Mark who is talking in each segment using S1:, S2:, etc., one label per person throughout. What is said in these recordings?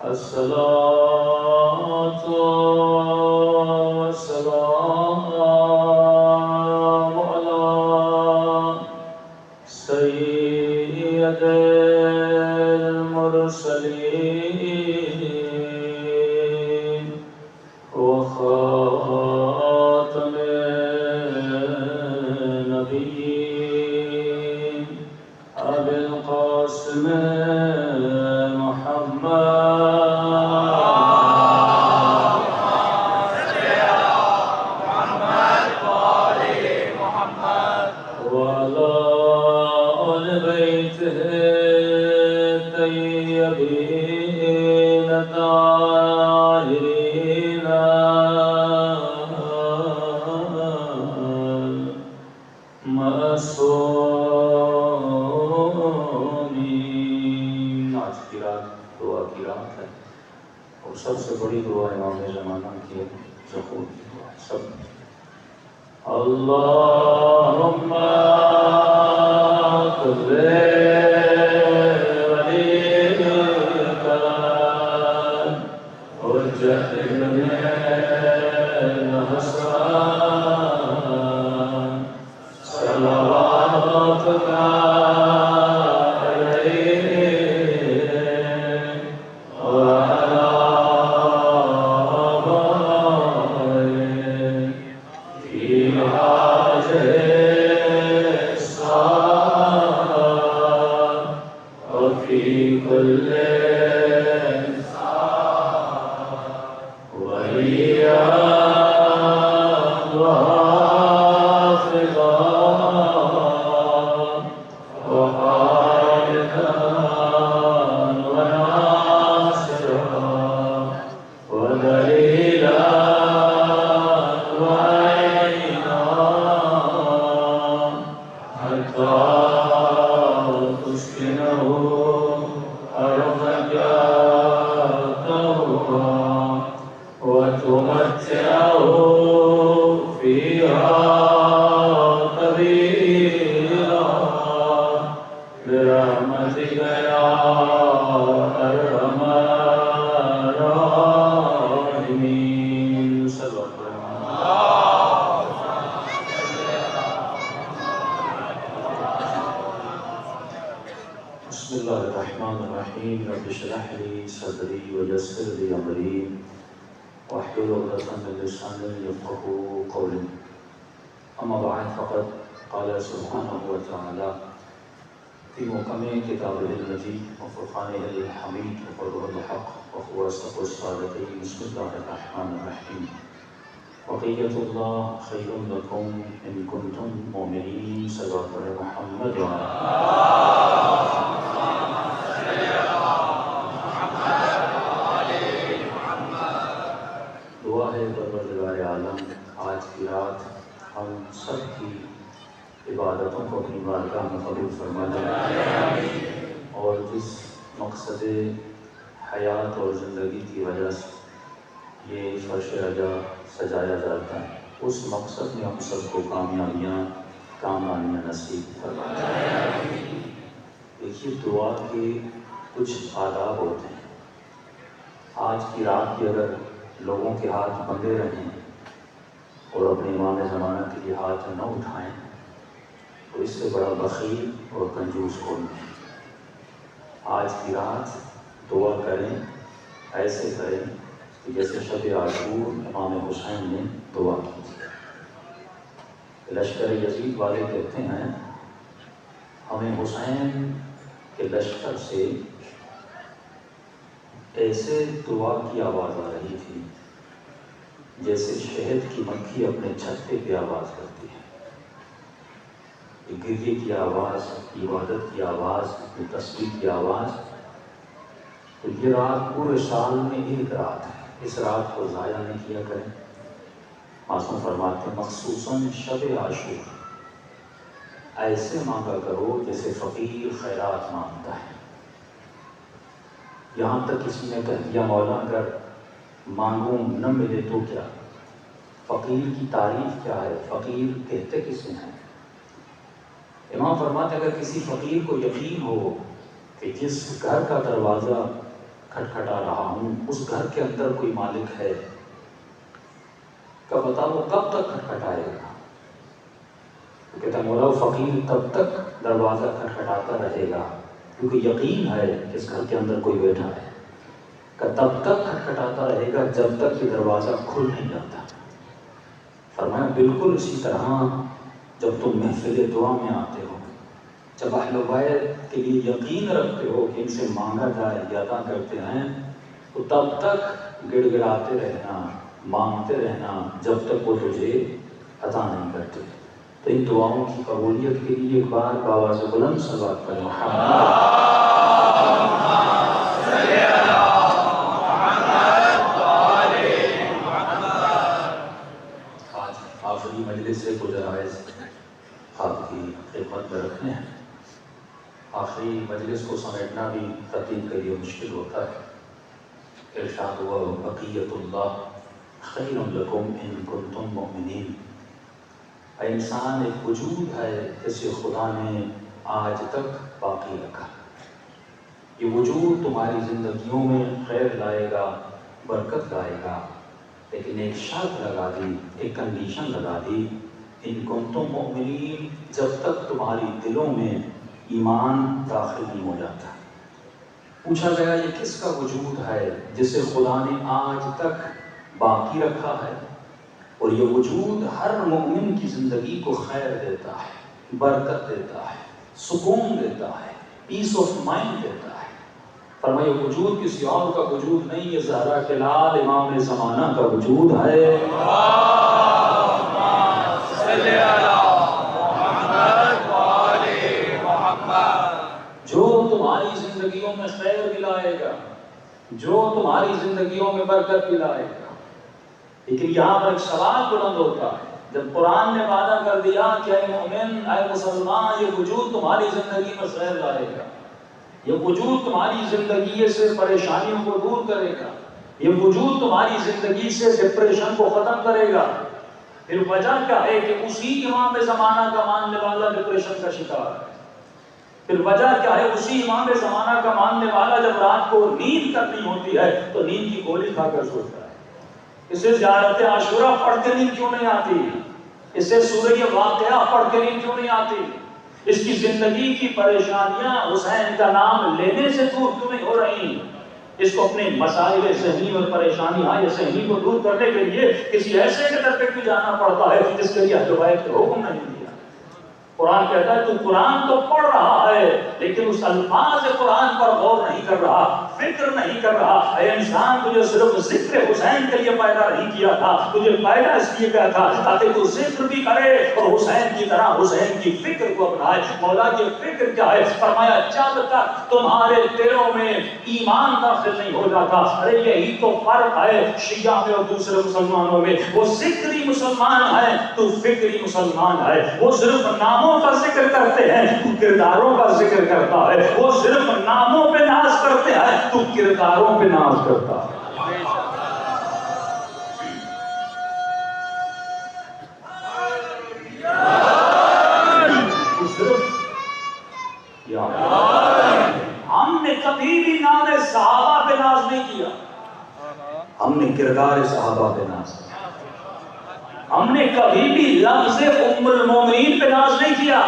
S1: الصلاة والسلام على سيد المرسلين وخاتم النبيين أبي القاسم سب سے بڑی دعا امام زمانہ کی ظہور کی دعا ہے سب اللہم قضی ولیک حجت ابن الحسن صلواتک بقیت اللہ خیر لکم ان کنتم مؤمنین صلوات محمد دعا ہے پروردگار عالم آج کی رات ہم سب کی عبادتوں کو اپنی بارگاہ میں قبول فرما دے اور جس مقصد حیات اور زندگی کی وجہ سے یہ فرش رجا سجایا جاتا ہے اس مقصد میں ہم سب کو کامیابیاں نصیب فرمائے۔ دیکھیے دعا کے کچھ آداب ہوتے ہیں۔ آج کی رات بھی اگر لوگوں کے ہاتھ بندھے رہیں اور اپنے امام زمانہ کے لیے ہاتھ نہ اٹھائیں تو اس سے بڑا بخیل اور کنجوس کون ہے۔ آج کی رات دعا کریں، ایسے کریں کہ جیسے شب عاشور امام حسین نے دعا کی تھی۔ لشکر یزید والے کہتے ہیں ہمیں حسین کے لشکر سے ایسے دعا کی آواز آ رہی تھی جیسے شہد کی مکھی اپنے چھتے پہ آواز کرتی ہے۔ گریے کی آواز، عبادت کی آواز، تسبیح کی آواز۔ تو یہ رات پورے سال میں ایک رات ہے، اس رات کو ضائع نہیں کیا کریں۔ معصوم فرماتے ہیں مخصوصاً شب عاشور ایسے مانگا کرو جیسے فقیر خیرات مانگتا ہے۔ یہاں تک کسی نے کہہ دیا مولا اگر مانگوں نہ ملے تو کیا؟ فقیر کی تعریف کیا ہے؟ فقیر کہتے کسے ہیں؟ امام فرماتے اگر کسی فقیر کو یقین ہو کہ جس گھر کا دروازہ کھٹکھٹا رہا ہوں، اس گھر کے اندر کوئی مالک ہے، کب بتا وہ کب تک کھٹکھٹائے گا؟ وہ کہتا مولا فقیر تب تک دروازہ کھٹکھٹاتا رہے گا کیونکہ یقین ہے کہ اس گھر کے اندر کوئی بیٹھا ہے، کہ تب تک کھٹکھٹاتا رہے گا جب تک یہ دروازہ کھل نہیں جاتا۔ فرمایا بالکل اسی طرح جب تم محفل دعا میں آتے ہو، جب اہل بیت کے لیے یقین رکھتے ہو کہ ان سے مانگا جائے یا عطا کرتے ہیں، تو تب تک گڑ گڑاتے رہنا، مانگتے رہنا جب تک وہ تجھے عطا نہیں کرتے۔ تو ان دعاؤں کی قبولیت کے لیے ایک بار بآواز بلند صلوات پڑھیں آج آخری مجلس سے گزرائز آپ کی خدمت میں رکھنے ہیں۔ آخری مجلس کو سمیٹنا بھی خطیب کے لیے مشکل ہوتا ہے۔ ارشاد ہوا بقیت اللہ خیر لکم ان کنتم مؤمنین۔ انسان ایک وجود ہے جسے خدا نے آج تک باقی رکھا۔ یہ وجود تمہاری زندگیوں میں خیر لائے گا، برکت لائے گا، لیکن ایک شرط لگا دی، ایک کنڈیشن لگا دی، ان کنتم مؤمنین، جب تک تمہاری دلوں میں ایمان داخل نہیں ہو جاتا۔ پوچھا گیا یہ کس کا وجود ہے جسے خدا نے آج تک باقی رکھا ہے؟ اور یہ وجود ہر مومن کی زندگی کو خیر دیتا ہے، برکت دیتا ہے، سکون دیتا ہے، پیس آف مائنڈ دیتا ہے۔ فرمایا وجود کسی اور کا وجود نہیں، یہ زہرا کے لال امام زمانہ کا وجود ہے۔ جو تمہاری زندگیوں میں خیر دلائے گا، جو تمہاری زندگیوں میں برکت دلائے گا۔ لیکن یہاں پر ایک سوال بلند ہوتا ہے، جب قرآن نے وعدہ کر دیا کہ اے مومن، اے مسلمان، یہ وجود تمہاری زندگی میں خیر لائے گا، یہ وجود تمہاری زندگی سے پریشانیوں کو دور کرے گا، یہ وجود تمہاری زندگی سے ڈپریشن کو ختم کرے گا، پھر وجہ کیا ہے کہ اسی امام زمانہ کا ماننے والا ڈپریشن کا شکار ہے۔ پھر وجہ کیا ہے؟ اسی امام زمانہ کا ماننے والا جب رات کو نیند کرنی ہوتی ہے تو نیند کی گولی کھا کر سوتا ہے۔ اسے زیارت عاشورہ پڑھ کے نیند کیوں نہیں آتی؟ اسے سورہ واقعہ پڑھ کے نیند کیوں نہیں آتی؟ اس کی زندگی کی پریشانیاں حسین کا نام لینے سے دور کیوں نہیں ہو رہی؟ اس کو اپنے مسائل ذہنی اور پریشانیاں ذہنی کو دور کرنے کے لیے کسی ایسے کے در پہ جانا پڑتا ہے جس کے لیے اہل بیت کے حکم نہیں دیا۔ قرآن کہتا ہے تو قرآن تو پڑھ رہا ہے لیکن اس الفاظ قرآن پر غور نہیں کر رہا، فکر نہیں کر رہا۔ اے انسان، تجھے صرف ذکر حسین کے لیے پیدا نہیں کیا تھا، تجھے پیدا اس لیے کیا تھا تاکہ تو ذکر بھی کرے اور حسین کی طرح حسین کی فکر کو اپنائے۔ مولا کی فکر کیا ہے؟ فرمایا جب تک تمہارے دلوں میں ایمان داخل نہیں ہو جاتا۔ ارے یہی تو فرق ہے شیعہ میں اور دوسرے مسلمانوں میں، وہ ذکری مسلمان ہے تو فکری مسلمان ہے۔ وہ صرف ناموں کا ذکر کرتے ہیں تو کرداروں کا ذکر کرتا ہے، وہ صرف ناموں پہ ناز کرتے ہیں تو کرداروں پہ ناز کرتا ہے۔ ہم نے کبھی بھی نام صحابہ پہ ناز نہیں کیا، ہم نے کردار صحابہ پہ ناز کیا۔ ہم نے کبھی بھی لفظ ام المومنین پہ ناز نہیں کیا،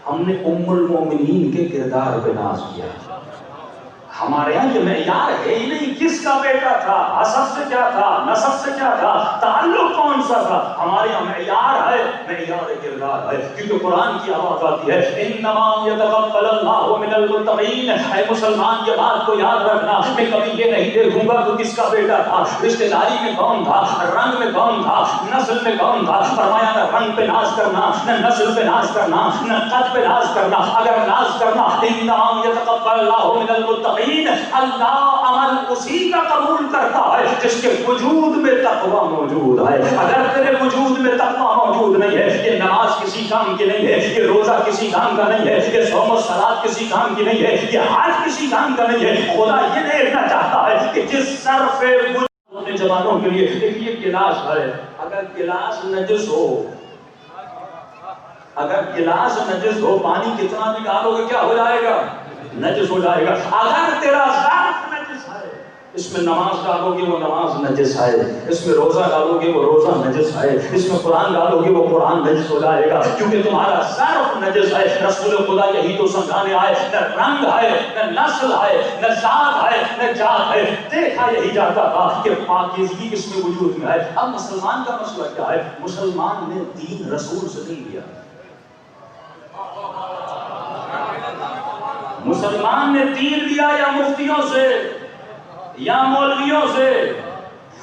S1: ہم نے ام المومنین کے کردار پہ ناز کیا۔ ہمارے یہاں یہ معیار ہے ہی نہیں کس کا بیٹا تھا، حسب سے کیا تھا، نسب سے کیا تھا، تعلق کون سا تھا۔ ہمارے یہاں معیار ہے، معیار کردار ہے، کیونکہ قرآن کی آواز آتی ہے انما یتقبل اللہ من المتقین۔ اے مسلمان یہ بات کو یاد رکھنا، میں کبھی یہ نہیں دیکھوں گا تو کس کا بیٹا تھا، رشتہ داری میں کون تھا، رنگ میں کون تھا، نسل میں کون تھا۔ فرمایا نہ رنگ پہ ناز کرنا، نہ نسل پہ ناز کرنا، نہ قد پہ ناز کرنا۔ اگر ناز کرنا انما یتقبل اللہ من المتقین، اللہ عمل اسی کا قبول کرتا ہے جس کے وجود میں تقوی موجود ہے۔ اگر تیرے وجود میں تقوی موجود نہیں ہے، یہ نماز کسی کام کی نہیں ہے، یہ روزہ کسی کام کا نہیں ہے، یہ صوم و صلاۃ کسی کام کی نہیں ہے، یہ حج کسی کام کا نہیں ہے۔ خدا یہ دیکھنا چاہتا ہے کہ جس صرف اپنے جوانوں کے لیے ایک یہ گلاس ہے، اگر گلاس نجس ہو، اگر گلاس نجس ہو، پانی کتنا بھی ڈالو گے کیا ہو جائے گا؟ نجس ہو جائے گا۔ اگر تیرا ظرف نجس اس میں نماز ڈالو گے وہ نماز نجس ہے، اس میں روزہ ڈالو گے وہ روزہ نجس ہے، اس میں قرآن ڈالو گے وہ قرآن نجس ہو جائے گا، کیونکہ تمہارا صرف نجس ہے۔ رسول خدا یہی تو سمجھانے آئے، نہ رنگ ہے، نہ نسل ہے، نہ ذات ہے، نہ جات ہے، دیکھا یہی جاتا تھا کہ پاکیزگی کس میں وجود میں ہے۔ اب مسلمان کا مسئلہ کیا ہے؟ مسلمان نے دین رسول سے نہیں لیا، مسلمان نے دین لیا یا مفتیوں سے یا مولویوں سے،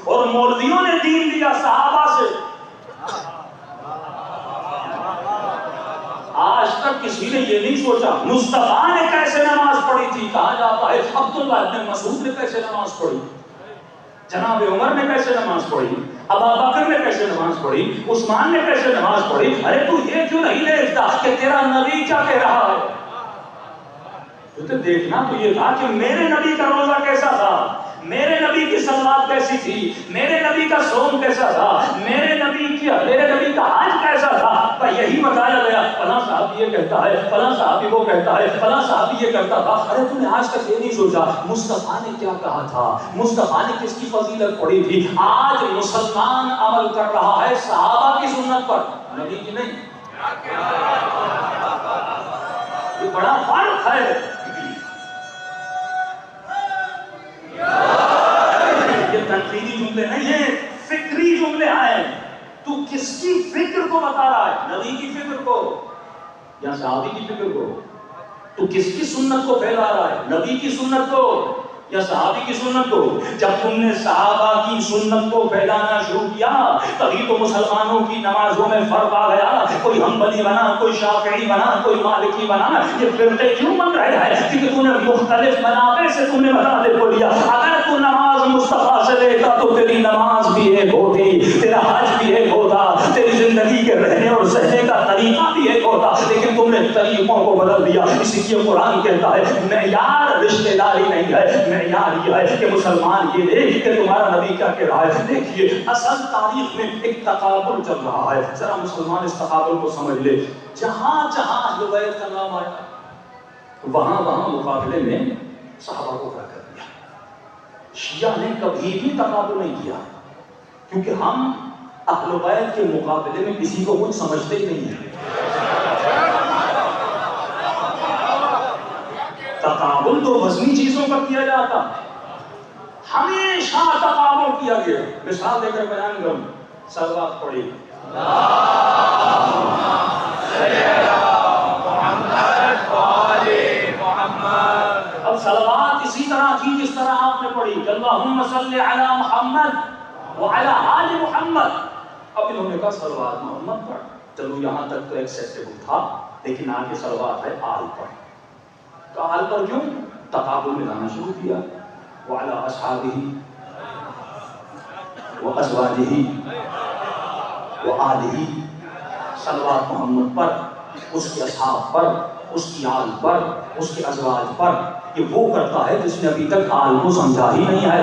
S1: اور مولویوں نے دین لیا صحابہ سے۔ آج تک کسی نے یہ نہیں سوچا مصطفیٰ نے کیسے نماز پڑھی تھی، کہا جاتا ہے عبداللہ ابن مسعود نے کیسے نماز پڑھی، جناب عمر نے کیسے نماز پڑھی، ابو بکر نے کیسے نماز پڑھی، عثمان نے کیسے نماز پڑھی۔ ارے تو یہ کیوں نہیں دیکھتا کہ تیرا نبی کیا کہہ رہا ہے؟ تو دیکھنا تو یہ تھا کہ میرے نبی کا روزہ کیسا تھا، میرے نبی کی صلوات کیسی تھی، میرے نبی کا صوم کیسا تھا، میرے نبی کا حج کیسا تھا۔ یہی بتایا گیا فلاں صحابی یہ کہتا ہے، فلاں صحابی وہ کہتا ہے، فلاں صحابی یہ کرتا تھا۔ ارے تم نے آج تک یہ نہیں سوچا مصطفیٰ نے کیا کہا تھا، مصطفیٰ نے کس کی فضیلت پڑھی تھی۔ آج مسلمان عمل کر رہا ہے صحابہ کی سنت پر، نبی کی نہیں۔ یہ بڑا فرق ہے۔ یہ تنقیدی جملے نہیں ہیں، فکری جملے ہیں۔ تو کس کی فکر کو بتا رہا ہے؟ نبی کی فکر کو یا صحابی کی فکر کو؟ تو کس کی سنت کو پھیلا رہا ہے؟ نبی کی سنت کو یا صحابی کی سنت کو؟ جب تم نے صحابہ کی سنت کو پھیلانا شروع کیا تبھی تو مسلمانوں کی نمازوں میں فرق آ گیا۔ کوئی حنبلی بنا، کوئی شافعی بنا، کوئی مالکی بنا۔ یہ فرقے کیوں بن رہے ہیں؟ کیونکہ تم نے مختلف منابع سے تم نے مطالب کو لیا۔ اگر تو نماز مصطفیٰ سے لیتا تو تیری نماز بھی ایک ہوتی، تیرا حج بھی ایک ہوتا، تیری زندگی کے رہنے اور سہنے کا طریقہ بھی ایک ہوتا، لیکن تم نے طریقوں کو بدل دیا۔ اسی لیے قرآن کہتا ہے معیار رشتہ داری نہیں ہے، معیار یہ ہے کہ مسلمان یہ دیکھ کہ تمہارا نبی کیا کہہ رہا ہے۔ دیکھیے اصل تاریخ میں ایک تقابل چل رہا ہے، ذرا مسلمان اس تقابل کو سمجھ لے۔ جہاں جہاں اہل بیت کا نام آیا وہاں وہاں مقابلے میں صحابہ کو کھڑا کر دیا۔ شیعہ نے کبھی بھی تقابل نہیں کیا، کیونکہ ہم اہل بیت کے مقابلے میں کسی کو کچھ سمجھتے ہی نہیں ہیں۔ تقابل تو وزنی چیزوں پر کیا جاتا، ہمیشہ تقابل کیا گیا۔ مثال دے کر بیان کروں، صلوات پڑھی، اب صلوات اسی طرح کی جس طرح آپ نے پڑھی، اللہم صلی علی محمد وعلی آل محمد۔ اب انہوں نے کہا صلوات محمد پڑھ، چلو یہاں تک تو ایکسیپٹیبل تھا، لیکن آگے صلوات ہے آل پڑھ۔ آل پر کیوں؟ تقابل میں لانا شروع کیا، وعلی اصحابہ وازواجہ وآلہ، صلوات محمد پر، اس کے اصحاب پر، اس کی آل پر، اس کے ازواج پر۔ یہ وہ کرتا ہے جس نے ابھی تک آل کو سمجھا ہی نہیں ہے۔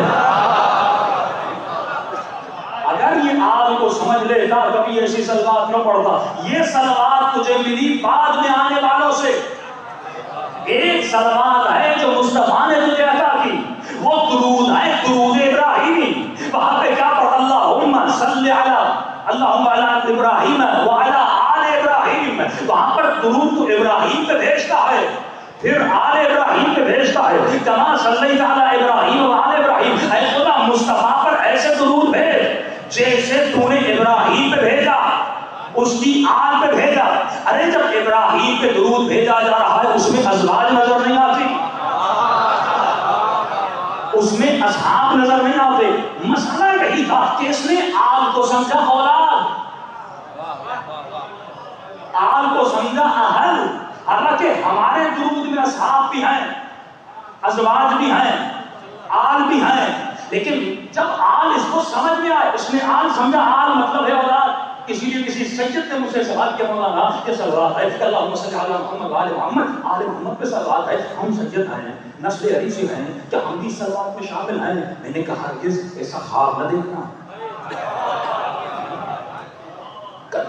S1: اگر یہ آل کو سمجھ لیتا کبھی ایسی صلوات نہ پڑھتا۔ یہ صلوات تجھے ملی بعد میں آنے والوں سے۔ ایک صلوات ہے جو مصطفیٰ نے تجھے عطا کی، وہ درود ہے، درود ابراہیمی۔ وہاں پہ کیا پڑھا؟ اللہم صلی علی، اللہم علی ابراہیم وعلی آل ابراہیم۔ وہاں پر درود تو ابراہیم پہ بھیجتا ہے، پھر آل ابراہیم پہ بھیجتا ہے، کما صلیت علی ابراہیم وعلی ابراہیم۔ اے خدا مصطفیٰ پر ایسے درود بھیج جیسے تو نے ابراہیم پہ بھیجا، اس کی آل پہ بھیجا۔ ارے جب ابراہیم پہ درود بھیجا جا رہا ہے اس میں ازواج نظر نہیں آتی، اس میں اصحاب نظر نہیں آتے۔ مسئلہ یہی تھا کہ اس نے آل کو سمجھا اولاد، آل کو سمجھا اہل۔ حالانکہ ہمارے درود میں اصحاب بھی ہیں، ازواج بھی ہیں، آل بھی ہیں، لیکن جب آل اس کو سمجھ میں آئے، اس نے آل سمجھا آل مطلب ہے اولاد۔ اسی لیے کسی سید نے مجھ سے سوال کیا، مولانا یہ صلوات ہے اللہم صلی علی محمد وعلی محمد، آل محمد پہ صلوات ہے، ہم سید ہیں، نسل علی سے ہیں، کیا ہم بھی صلوات میں شامل ہیں؟ میں نے کہا ہرگز ایسا خواب نہ دیکھنا،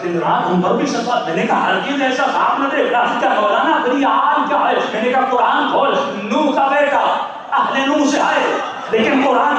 S1: دن رات ہم پر بھی صلوات۔ میں نے کہا ہرگز ایسا خواب نہ دیکھنا۔ کیا مولانا پھر یہ آل کیا ہے؟ میں نے کہا قرآن کھول، نوح کا بیٹا اہل نوح سے آئے، لیکن قرآن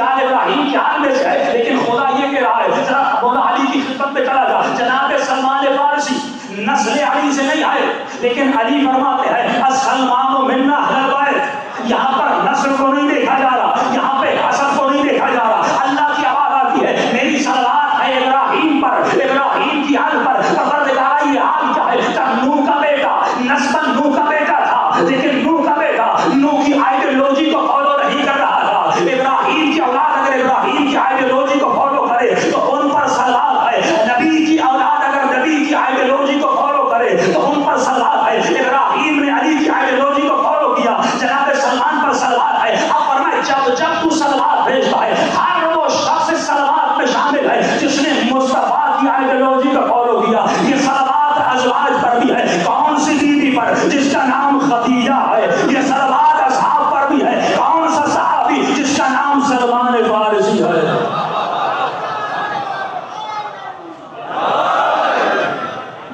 S1: کی آل ابراہیم کی آل میں سے ہے، لیکن خدا یہ کہہ رہا ہے، ذرا مولا علی کی خدمت میں چلا جا، جناب سلمان فارسی نسل علی سے نہیں آئے، لیکن علی فرماتے ہیں السلمان منا اہل البیت، یہاں پر نسل کو نہیں دیکھا جا رہا، یہاں پہ حسب کو نہیں دیکھا جا رہا، اللہ کی آواز آتی ہے میری صلوات ہے ابراہیم پر، ابراہیم کی آل پر، پروردگار یہ حال کیا ہے، جب نوح کا بیٹا نسباً نوح کا بیٹا تھا، لیکن نوح کا بیٹا نوح کی آئیڈیالوجی کو فالو نہیں کر رہا تھا، ابراہیم کی اولاد اگر ابراہیم کی آئیڈیالوجی کو فالو کرے تو ان پر صلوات ہے، نبی کی اولاد اگر نبی کی آئیڈیالوجی کو فالو کرے تو ان پر صلوات ہے، ابراہیم نے علی کی آئیڈیالوجی کو فالو کیا، جناب سلمان پر صلوات ہے، اب فرمائے جب تو صلوات بھیجتا ہے ہر وہ شخص صلوات میں شامل ہے جس نے مصطفیٰ کی آئیڈیالوجی کو فالو کیا، یہ صلوات ازواج پر بھی ہے، کون سی بیوی پر جس کا نام خدیجہ ہے، یہ صلوات اصحاب پر بھی ہے، کون سا صحابی جس کا نام سلمان فارسی ہے۔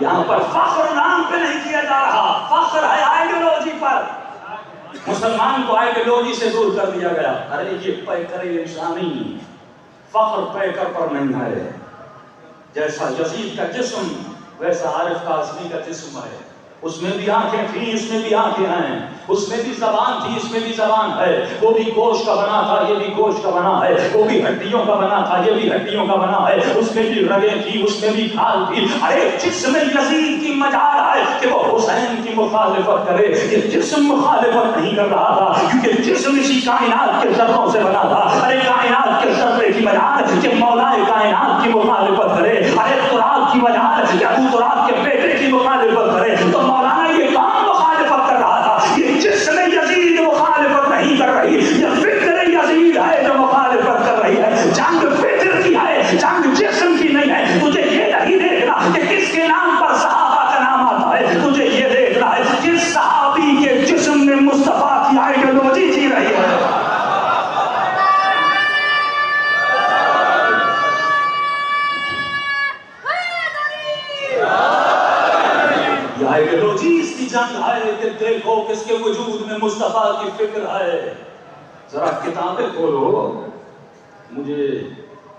S1: یہاں پر فخر نام پہ نہیں کیا جا رہا، فخر ہے آئیڈیالوجی پر، مسلمان کو آئیڈیالوجی سے دور کر دیا گیا، ارے یہ پیکر انسانی فخر پیکر پر نہیں ہے، جیسا یزید کا جسم ویسا عارف کاظمی کا جسم ہے، اس میں بھی آنکھیں تھیں، اس میں بھی آنکھیں ہیں، اس میں بھی زبان تھی، اس میں بھی زبان ہے، وہ بھی گوشت کا بنا تھا، یہ بھی گوشت کا بنا ہے، وہ بھی ہڈیوں کا بنا تھا، یہ بھی ہڈیوں کا بنا ہے، اس میں بھی رگیں تھی، اس میں بھی کھال تھی، ارے جسم یزید کی مجال ہے کہ وہ حسین کی مخالفت کرے، یہ جسم مخالفت نہیں کر رہا تھا کیونکہ جسم اسی کائنات کے ذروں سے بنا تھا، ارے کائنات کے ذرے کی مجال کہ مولا کائنات کی مخالفت کرے، ارے تراب کی مجال کہ ابو تراب کے بیٹے کی مخالفت کرے، تو مولانا یہ کام مخالفت کر رہا تھا، یہ جسم یزید مخالفت نہیں کر رہی، یہ فکر یزید ہے جو مخالفت کر رہی ہے، جنگ فکر کی ہے، جنگ جسم کی نہیں ہے، تجھے یہ نہیں دیکھنا کہ کس کے نام پر صحابہ کا نام آتا ہے، تجھے یہ دیکھنا ہے جس صحابی کے جسم میں مصطفیٰ کی آئیڈیالوجی جی رہی ہے۔ آئیڈیالوجی اس کی جنگ ہے کہ دیکھو کس کے وجود میں مصطفیٰ کی فکر ہے، ذرا کتابیں کھولو، مجھے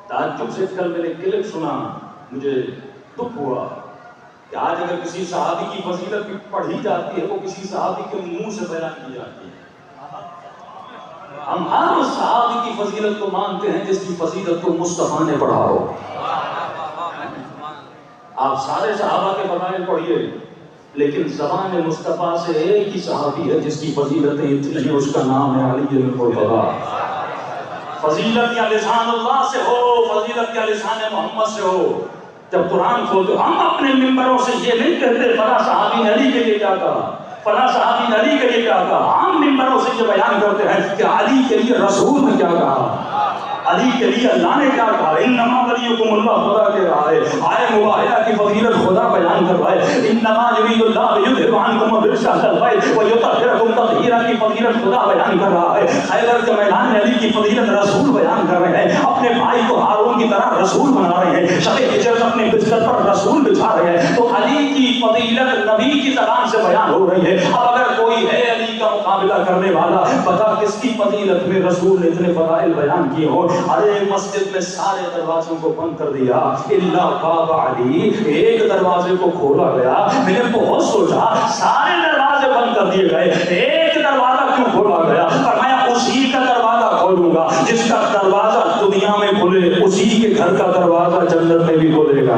S1: تعجب سے کل میں نے کلپ سنا، مجھے دکھ ہوا کہ آج اگر کسی صحابی کی فضیلت بھی پڑھی جاتی ہے وہ کسی صحابی کے منہ سے بیان کی جاتی ہے، ہم ہر اس صحابی کی فضیلت کو مانتے ہیں جس کی فضیلت کو مصطفیٰ نے پڑھا ہو، آپ سارے صحابہ کے فضائل پڑھیے لیکن زبان مصطفیٰ سے ایک ہی صحابی ہے جس کی فضیلتیں اتنی ہیں، اس کا نام ہے علی المرتضیٰ، فضیلت یا لسان اللہ سے ہو، فضیلت یا لسان محمد سے ہو، جب قرآن کھولتے ہم اپنے ممبروں سے یہ نہیں کہتے فلاں صحابی نے علی کے لیے کیا کہا، فلاں صحابی نے علی کے لیے کیا کہا، ہم ممبروں سے یہ بیان کرتے ہیں کہ علی کے لیے رسول نے کیا کہا، علی کے لیے اللہ نے کیا کہا، انما ولیکم اللہ، خدا کہہ رہا ہے، آئے مباہلہ کی فضیلت خدا بیان کر رہا ہے، انما یرید اللہ لیذھب عنکم الرجس اہل البیت ویطہرکم تطہیرا کی فضیلت خدا بیان کر رہا ہے، خیبر کے میدان میں علی کی فضیلت رسول بیان کر رہے ہیں، اپنے بھائی کو ہارون کی طرح رسول بنا رہے ہیں، شب ہجرت اپنے بستر پر رسول بچھا رہے ہیں، تو علی کی فضیلت نبی کی زبان سے بیان ہو رہی ہے، اب اگر کوئی ہے علی کا مقابلہ کرنے والا، بتا کس کی فضیلت میں رسول نے اتنے فضائل بیان کیے ہو، ارے مسجد میں سارے دروازوں کو بند کر دیا الا باب علی، ایک دروازے کو کھولا گیا، میں نے بہت سوچا سارے دروازے بند کر دیے گئے، ایک دروازہ کیوں کھولا گیا، فرمایا اسی کا دروازہ کھولوں گا جس کا دروازہ دنیا میں کھلے اسی کے گھر کا دروازہ جنت میں بھی کھولے گا۔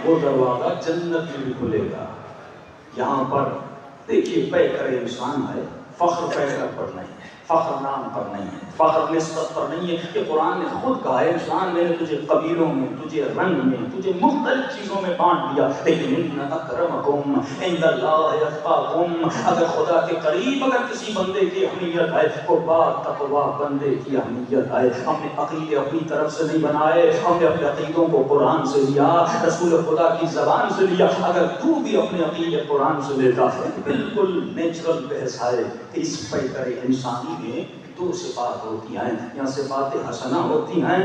S1: وہ دروازہ جنت میں بھی کھلے گا۔ یہاں پر دیکھیے پیکر انسان ہے، فخر پیکر پر نہیں ہے، فخر نام پر نہیں ہے، فخر نسبت پر نہیں ہے، کہ قرآن نے خود کہا ہے انسان میں نے تجھے قبیلوں میں، تجھے رنگ میں، تجھے مختلف چیزوں میں بانٹ دیا، لیکن ان اکرمکم عند اللہ اتقاکم، اگر خدا کے قریب اگر کسی بندے کی اہمیت ہے وہ با تقوی بندے کی اہمیت ہے۔ ہم نے عقیدے اپنی طرف سے نہیں بنائے، ہم نے اپنے عقیدوں کو قرآن سے لیا، رسول خدا کی زبان سے لیا، اگر تو بھی اپنے عقیدے قرآن سے لیتا بالکل نیچرل بحث ہے کہ اس پیکر انسانی میں دو صفات ہوتی ہیں، یا صفات حسنہ ہوتی ہیں،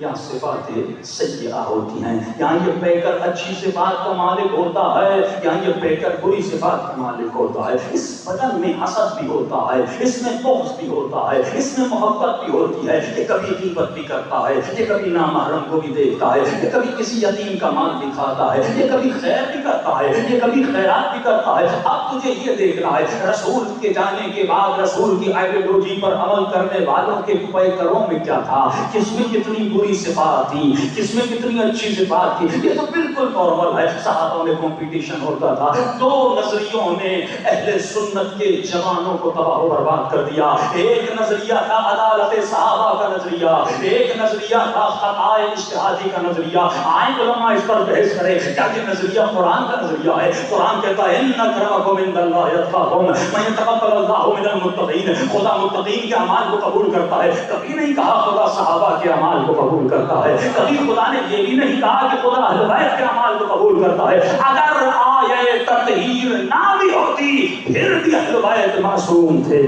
S1: یہاں صفات سیئہ ہوتی ہیں، یہاں یہ پیکر اچھی صفات کا مالک ہوتا ہے، یہاں یہ پیکر بری صفات کا مالک ہوتا ہے۔ اس بدن میں حسد بھی ہوتا ہے، اس میں بغض بھی ہوتا ہے، اس میں محبت بھی ہوتی ہے، یہ کبھی غیبت بھی کرتا ہے، یہ کبھی نامحرم کو بھی دیکھتا ہے، یہ کبھی کسی یتیم کا مال بھی کھاتا ہے، یہ کبھی خیر بھی کرتا ہے، یہ کبھی خیرات بھی کرتا ہے۔ اب تجھے یہ دیکھنا ہے رسول کے جانے کے بعد رسول کی آئیڈیالوجی پر عمل کرنے والوں کے پیکروں میں کیا تھا، کس میں کتنی بری صفات تھی، کس میں کتنی اچھی صفات تھی۔ یہ تو بالکل نارمل ہے، صحابہ میں کمپٹیشن ہوتا تھا، دو نظریوں نے اہل سنت کے جوانوں کو تباہ و برباد کر دیا۔ ایک نظریہ تھا عدالت صحابہ کا نظریہ، ایک نظریہ تھا خطائے اجتہادی کا نظریہ۔ آئیں علماء اس پر بحث کریں، کیا یہ نظریہ قرآن کا نظریہ ہے؟ قرآن کہتا ہے ان اکرمکم عند اللہ اتقاکم ویتقبل اللہ من المتقین، خدا متقین کے اعمال کو قبول کرتا ہے۔ کبھی نہیں کہا خدا صحابہ کے اعمال کو قبول کرتا ہے، کبھی خدا نے یہ بھی نہیں کہا کہ خدا اہل بیت کے اعمال کو قبول کرتا ہے۔ اگر آیہ تطہیر نہ بھی ہوتی پھر بھی اہل بیت معصوم تھے۔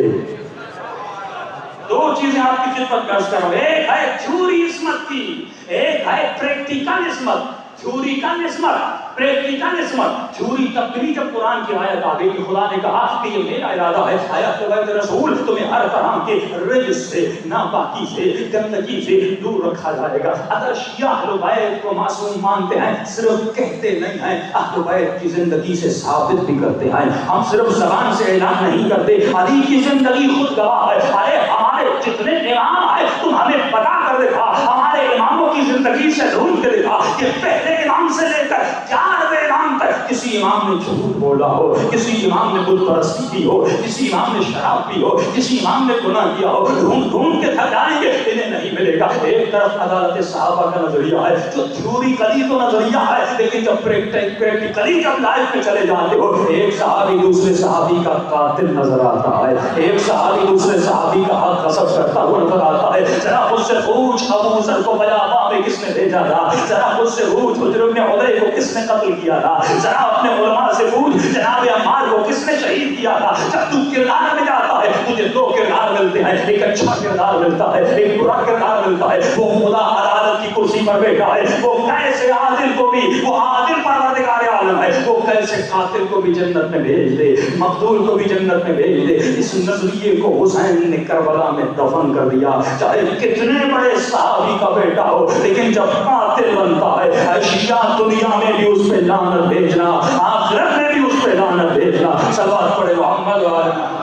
S1: دو چیزیں آپ کی خدمت میں عرض کر رہا ہوں، ایک ہے تھیوری عصمت کی، ایک ہے پریکٹیکل عصمت۔ تھیوریکل عصمت، پریکٹیکل عصمت۔ تھیوری تب بھی جب قرآن کی آیت آ گئی کہ خدا نے کہا کہ یہ میرا ارادہ ہے آیت بیت رسول تمہیں ہر طرح کے رجس سے، ناپاکی سے، گندگی سے دور رکھا جائے گا۔ اگر شیعہ اہل بیت کو معصوم مانتے ہیں، صرف کہتے نہیں ہیں، اہل بیت کی زندگی سے ثابت بھی کرتے ہیں۔ ہم صرف زبان سے اعلان نہیں کرتے، علی کی زندگی خود گواہ ہے۔ ارے ہمارے جتنے امام آئے تم ہمیں بتا کر دکھا، ہمارے اماموں کی زندگی سے ڈھونڈ کے دکھا کہ پہلے امام سے لے کر 4ویں امام تک کسی امام نے جھوٹ بولا ہو، کسی امام نے بت پرستی کی ہو، کسی امام نے شراب پی ہو، کسی امام نے گناہ کیا ہو۔ ڈھونڈ ڈھونڈ کے تھک جائیں گے، انہیں نہیں ملے گا۔ ایک طرف عدالت صحابہ کا نظریہ ہے جو تھیوریکلی تو نظریہ ہے، لیکن جب پریکٹیکلی جب لائف میں چلے جاتے ہو، ایک صحابی دوسرے صحابی کا قاتل نظر آتا ہے، ایک صحابی دوسرے صحابی کا حق غصب کرتا ہوا نظر آتا ہے۔ ذرا خود سے پوچھ ابو ذر کو بیاباں میں کس نے بھیجا تھا، ذرا خود سے پوچھ حجر بن علیہ کو کس نے قتل کیا تھا، ذرا اپنے علماء سے پوچھ جناب عمار کو کس نے شہید کیا تھا۔ جب تو کردار میں جاتا ہے تجھے دو کردار ملتے ہیں، ایک اچھا کردار ملتا ہے، ایک برا کردار ملتا ہے۔ وہ خدا عدالت کی کرسی پر بیٹھا ہے، وہ کیسے عادل کو بھی، وہ عادل پروردگار عالم ہے، وہ کیسے قاتل کو بھی جنت میں بھیج دے، مقتول کو بھی جنت میں بھیج دے۔ اس نظریے کو حسین نے کربلا میں دفن کر دیا، چاہے کتنے بڑے صحابی کا بیٹا ہو، لیکن جب قاتل بنتا ہے شیعہ دنیا میں بھی اس پہ لعنت بھیجنا، آخرت میں بھی اس پہ لعنت بھیجنا۔ صلوات پڑھے محمد و آل محمد۔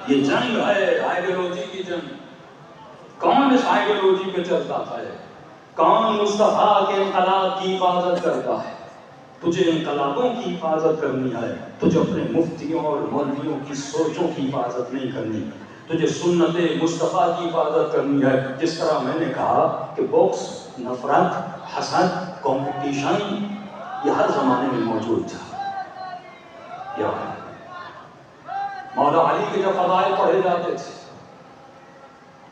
S1: یہ جنگ ہے آئیڈیالوجی کی جنگ۔ کون اس آئیڈیالوجی پہ چلتا ہے؟ کون مصطفیٰ کے انقلاب کی حفاظت کرتا ہے؟ تجھے انقلابوں کی حفاظت کرنی ہے، تجھے اپنے مفتیوں اور مولویوں کی سوچوں کی حفاظت نہیں کرنی، تجھے سنت مصطفیٰ کی حفاظت کرنی ہے۔ جس طرح میں نے کہا کہ بغض، نفرت، حسد، کمپٹیشن یہ ہر زمانے میں موجود تھا۔ مولا علی کے جب فضائل پڑھے جاتے تھے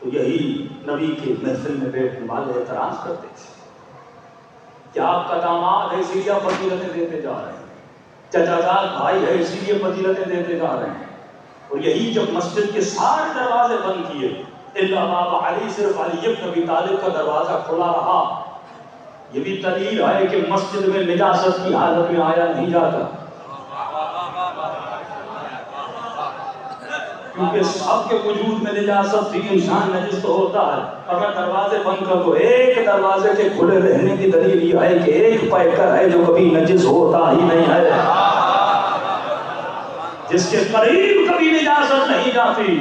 S1: تو یہی نبی کے محفل میں بیٹھنے والے اعتراض کرتے تھے کہ آپ کا داماد ہے اسی لیے فضیلتیں دیتے جا رہے ہیں، چچا جان بھائی ہے اسی لیے فضیلتیں دیتے جا رہے ہیں۔ اور یہی جب مسجد کے سارے دروازے بند کیے الا باب علی، صرف علی بن ابی طالب کا دروازہ کھلا رہا، یہ بھی دلیل ہے کہ مسجد میں نجاست کی حالت میں آیا نہیں جاتا، کیونکہ سب کے وجود میں نجاست تھی، انسان نجس تو ہوتا ہے۔ اور میں دروازے بند کر دو، ایک دروازے کے کھلے رہنے کی دلیل یہ ہے کہ ایک پیکر ہے جو کبھی نجس ہوتا ہی نہیں ہے، جس کے قریب کبھی نجاست نہیں جاتی۔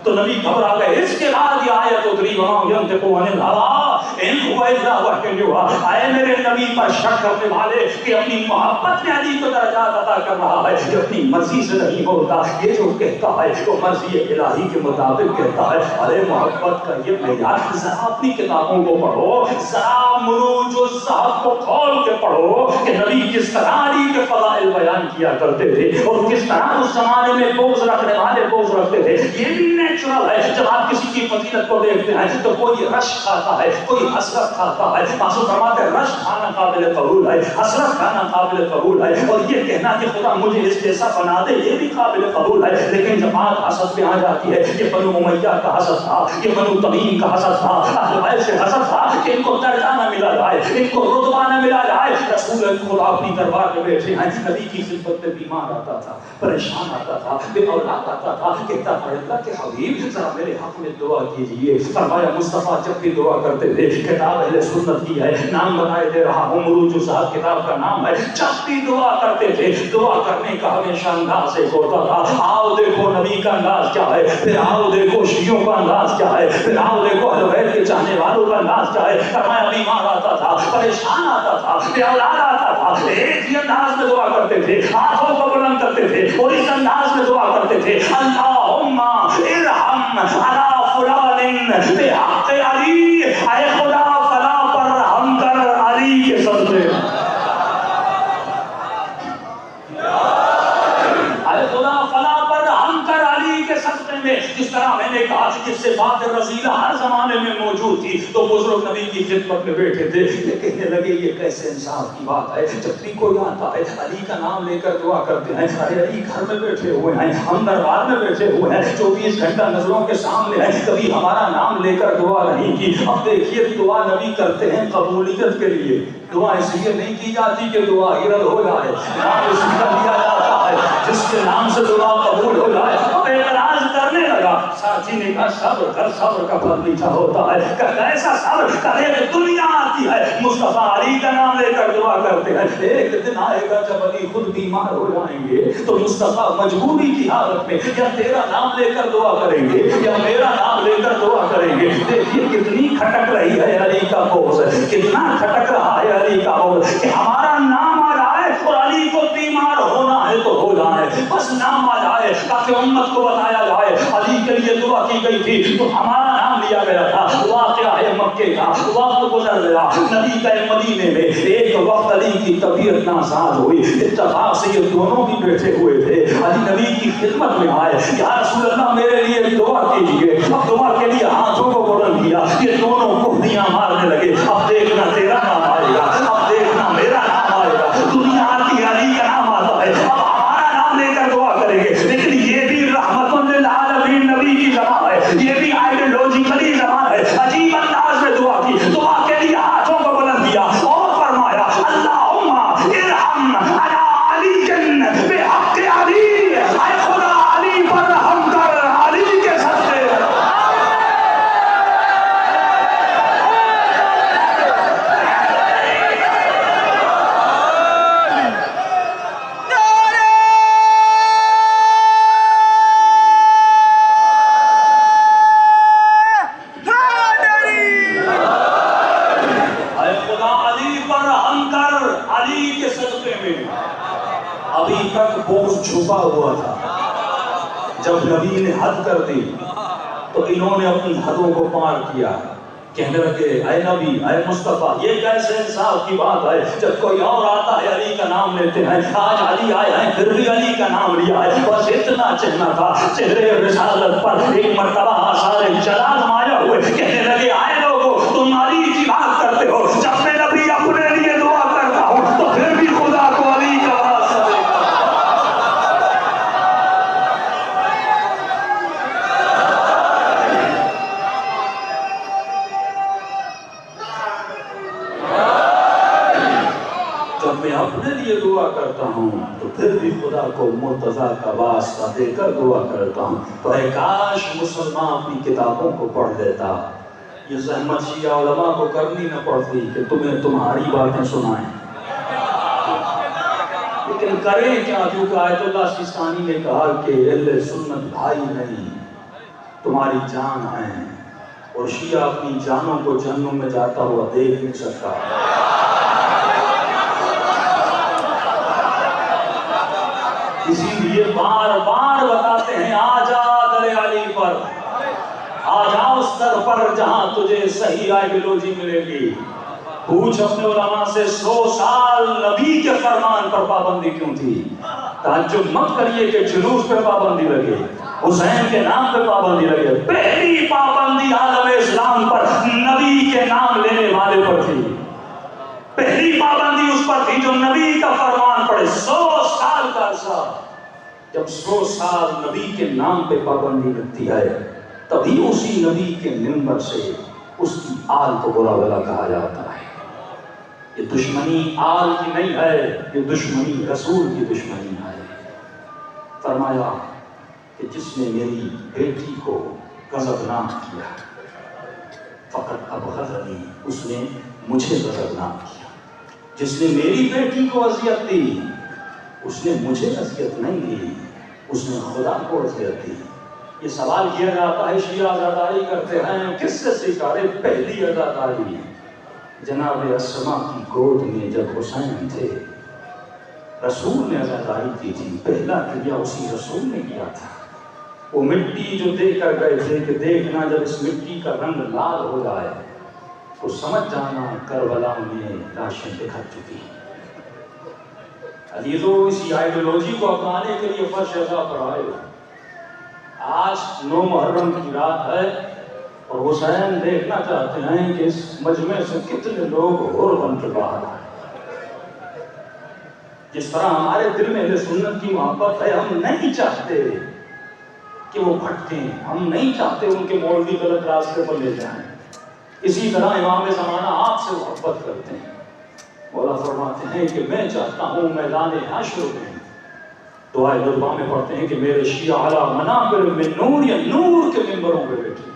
S1: تو نبی گھبرا گئے، اس کے بعد یہ آیت اتری وَمَا يَنطِقُ عَنِ الْهَوَىٰ إِنْ هُوَ إِلَّا وَحْيٌ يُوحَىٰ۔ اے میرے نبی پر شک کرنے والے کہ اپنی محبت میں علی کو درجات عطا کر رہا ہے، یہ اپنی مرضی سے نہیں ہوتا، یہ جو کہتا ہے وہ مرضی الہی کے مطابق کہتا ہے۔ ارے محبت کا یہ معیار، ذرا اپنی کتابوں کو پڑھو، ذرا مروج الذہب کو کھول کے پڑھو کہ نبی کس طرح علی کے فضائل بیان کیا کرتے تھے اور کس طرح اس زمانے میں بغض رکھنے والے بغض رکھتے تھے. یہ بھی نیچرل ہے. جب آپ کسی کی فضیلت کو دیکھتے ہیں تو کوئی رش کھاتا ہے, کوئی حسرت کھاتا ہے. معصوم فرماتے ہیں رش کھانا قابل قبول ہے, حسرت کھانا قابل قبول ہے, اور یہ کہنا کہ خدا مجھے اس جیسا بنا دے یہ بھی قابل قبول ہے. لیکن جب بات حسد پہ آ جاتی ہے, یہ بنو امیہ کا حسد تھا, یہ بنو تمیم کا حسد تھا, اہل بیت سے حسد تھا کہ ان کو درجہ نہ ملا جائے, ان کو رتبہ نہ ملا جائے. رسول خدا اپنی دربار میں بیٹھے ہیں, نبی کی خدمت میں بیمار آتا تھا, پریشان آتا تھا, بے اولاد آتا تھا, کہتا تھا اللہ کے حبیب ذرا میرے حق میں دعا کیجیے. فرمایا مصطفیٰ جب بھی دعا کرتے تھے, کتاب اہل سنت کی ہے, نام بتائے دے رہا ہوں, مروج صاحب کتاب کا نام ہے, جب بھی دعا کرتے تھے دعا کرنے کا ہمیشہ انداز ایک ہوتا تھا. آؤ دیکھو نبی کا انداز کیا ہے, پھر آؤ دیکھو شیعوں کا انداز کیا ہے, پھر آؤ دیکھو اہل بیت کے چاہنے والوں کا انداز کیا ہے. فرمایا بیمار آتا تھا, پریشان آتا تھا, بے اولاد آتا تھا, ایک ہی انداز میں دعا کرتے تھے, ہاتھوں کو بلند کرتے تھے اور اس انداز میں دعا کرتے تھے, اللہم ارحم علی فلان بحق علی, اے خدا فلاں پر رحم کر علی کے صدقے. جس طرح میں نے کہا کہ صفات رضیلہ ہر زمانے میں موجود تھی, تو بزرگ نبی کی خدمت میں بیٹھے تھے, یہ کہنے لگے یہ کیسے انصاف کی بات ہے, جب بھی کوئی آتا ہے علی کا نام لے کر دعا کرتے ہیں, ارے علی گھر میں بیٹھے ہوئے ہیں, ہم دربار میں بیٹھے ہوئے ہیں, 24 گھنٹہ نظروں کے سامنے ہیں, کبھی ہمارا نام لے کر دعا نہیں کی. اب دیکھیے دعا نبی کرتے ہیں قبولیت کے لیے, دعا اس لیے نہیں کی جاتی کہ دعا رد ہو جائے, نام اس کا لیا جاتا ہے جس کے نام سے دعا قبول ہو جائے. اب اعتراض کرنے لگا, ساتھی نے کہا صبر کر, صبر کا پھل میٹھا ہوتا ہے. کہ ایسا صبر کرے کہ دنیا آتی ہے, مصطفیٰ علی کا نام لے کر دعا کرتے ہیں. ایک دن آئے گا جب علی خود بیمار ہو جائیں گے تو مصطفیٰ مجبوری کی حالت میں یا تیرا نام لے کر دعا کریں گے یا میرا نام لے کر دعا کریں گے. دیکھیے کتنی کھٹک رہی ہے علی کا بغض, کتنا کھٹک رہا ہے علی کا بغض کہ ہمارا نام آ جائے اور علی کو بیمار ہونا ہے تو ہو جائے, بس نام آ جائے تاکہ امت کو بتایا جائے علی کے لیے دعا کی گئی تھی تو ہمارا نام لیا گیا تھا. واقعہ ہے مکے کا, وقت گزر گیا, نبی گئے مدینے میں, ایک وقت علی کی طبیعت ناساز ہوئی, اتفاق سے یہ دونوں بھی بیٹھے ہوئے تھے, علی نبی کی خدمت میں آئے, یا رسول اللہ میرے لیے دعا کیجیے. اب دعا کے لیے ہاتھوں کو بلند کیا, یہ دونوں کوہنیاں مارنے لگے, اب دیکھنا تیرا نام آئے گا, اب دیکھنا میرا نام آئے گا, دنیا آتی علی کا نام آتا ہے, اب ہمارا نام لے کر دعا کریں گے. لیکن یہ بھی رحمت للعالمین نبی کی زبان ہے, یہ بھی آئیڈیولوجیکلی زبان ہے. عجیب انداز میں دعا کی, دعا کے لیے ہاتھوں کو بلند کیا اور فرمایا اللہم ارحم علی علی بحق علی, اے خدا علی پر رحم کر علی کے صدقے. ابھی تک بغض چھپا ہوا تھا, جب نبی نے حد کر دی تو انہوں نے اپنی حدوں کو پار کیا. کہنے لگے اے نبی, اے مصطفیٰ, یہ کیسے انصاف کی بات ہے, جب کوئی اور آتا ہے علی کا نام لیتے ہیں, آج علی آئے ہیں پھر بھی علی کا نام لیا ہے. بس اتنا چہنا تھا چہرے رسالت پر, ایک مرتبہ آثار جلال مایا ہوئے, کہنے لگے آئے لوگو تم علی کی بات کرتے ہو, جب میں نبی اپنے لیے دعا کرتا ہوں تو پھر بھی خدا کو علی کا اپنے لیے دعا کرتا ہوں تو پھر بھی خدا کو مرتضیٰ کا واسطہ دے کر دعا کرتا ہوں. تو اے کاش مسلمان اپنی کتابوں کو پڑھ لیتا, یہ زحمت شیعہ علماء کو کرنی نہ پڑتی کہ تمہیں تمہاری باتیں سنائیں. لیکن کریں کیا, کیونکہ آیت اللہ سیستانی نے کہا کہ اہل سنت بھائی نہیں تمہاری جان ہیں, اور شیعہ اپنی جانوں کو جہنم میں جاتا ہوا دیکھ نہیں سکتا. اسی لیے بار بار بتاتے ہیں آ جا در علی پر, آ جا اس در پر جہاں تجھے صحیح آئیڈیولوجی ملے گی. پوچھ اپنے علماء سے 100 سال نبی کے فرمان پر پابندی کیوں تھی؟ تعجب مت کریے کہ جلوس پہ پابندی لگے، حسین کے نام پہ پابندی لگے۔ پہلی پابندی عالم اسلام پر نبی کے نام لینے والے پر تھی، پہلی پابندی اس پر تھی جو نبی کا فرمان پڑے۔ 100 سال کا عرصہ، جب 100 سال نبی کے نام پہ پابندی لگتی ہے تبھی اسی نبی کے منبر سے اس کی آل کو برا بھلا کہا جاتا ہے۔ یہ دشمنی آل کی نہیں ہے، یہ دشمنی رسول کی دشمنی ہے۔ فرمایا کہ جس نے میری بیٹی کو غضبناک کیا فقط ابغضنی، اس نے مجھے غضبناک کیا۔ جس نے میری بیٹی کو اذیت دی اس نے مجھے اذیت نہیں دی، اس نے خدا کو اذیت دی۔ یہ سوال کیا جاتا ہے شیعہ عزاداری کرتے ہیں، کس سے سیکھا؟ پہلی عزاداری جناب اسما کی گود میں جب حسین تھے، رسول نے عزاداری کی تھی، پہلا کریا اسی رسول نے کیا تھا۔ وہ مٹی جو دے کر گئے تھے کہ دیکھنا جب اس مٹی کا رنگ لال ہو جائے تو سمجھ جانا کربلا میں لاشیں بکھر چکی ہیں۔ عزیزو، اسی آئیڈیولوجی کو اپنانے کے لیے فرش عزا پر آئے۔ آج 9 محرم کی رات ہے اور حسین دیکھنا چاہتے ہیں کہ اس مجمع سے کتنے لوگ اور بن کے باہر آئے۔ جس طرح ہمارے دل میں اہل سنت کی محبت ہے، ہم نہیں چاہتے کہ وہ بھٹکیں، ہم نہیں چاہتے ان کے مولوی غلط راستے پر لے جائیں۔ اسی طرح امام زمانہ آپ سے محبت کرتے ہیں۔ مولا فرماتے ہیں کہ میں چاہتا ہوں میدان حشر میں دعائے لطفہ میں پڑھتے ہیں کہ میرے شیعہ علی منابر میں نور، یا نور کے ممبروں پہ بیٹھے۔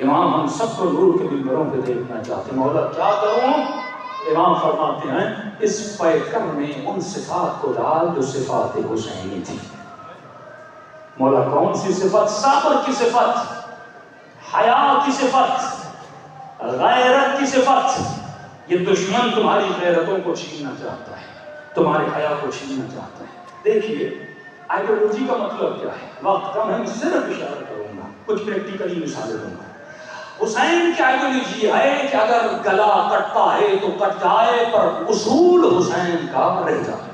S1: امام ہم سب کو نور کے ممبروں پہ دیکھنا چاہتے ہیں۔ مولا کیا کروں؟ امام فرماتے ہیں اس پیکر میں ان صفات کو ڈال جو صفات حسینی تھی۔ مولا کون سی صفت؟ صبر کی صفت، حیا کی صفت، غیرت کی صفت۔ یہ دشمن تمہاری غیرتوں کو چھیننا چاہتا ہے، تمہارے حیا کو چھیننا چاہتا ہے۔ دیکھیے آئیڈیولوجی کا مطلب کیا ہے؟ وقت کم ہے، میں صرف اشارہ کروں گا، کچھ پریکٹیکلی مثالیں دوں گا۔ حسین کی آئیڈیولوجی ہے کہ اگر گلا کٹتا ہے تو کٹ جائے، پر اصول حسین کا رہ جائے۔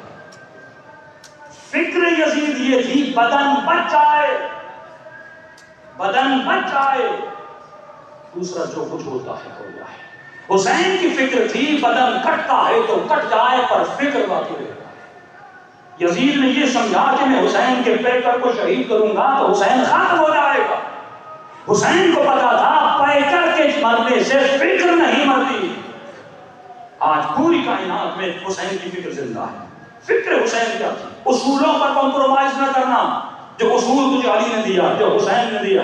S1: فکر یزید یہ تھی بدن بچ جائے، بدن بچ جائے، دوسرا جو کچھ ہوتا ہے ہو جائے۔ حسین کی فکر تھی بدن کٹتا ہے تو کٹ جائے، پر فکر باقی رہ جائے۔ یزید نے یہ سمجھا کہ میں حسین کے پیکر کو شہید کروں گا تو حسین ختم ہو جائے گا۔ حسین کو پتا تھا پیکر کے مرنے سے فکر نہیں مرتی۔ آج پوری کائنات میں حسین کی فکر زندہ ہے۔ فکر حسین کیا تھی؟ اصولوں پر کمپرومائز نہ کرنا۔ جو اصول تجھے علی نے دیا، جو حسین نے دیا،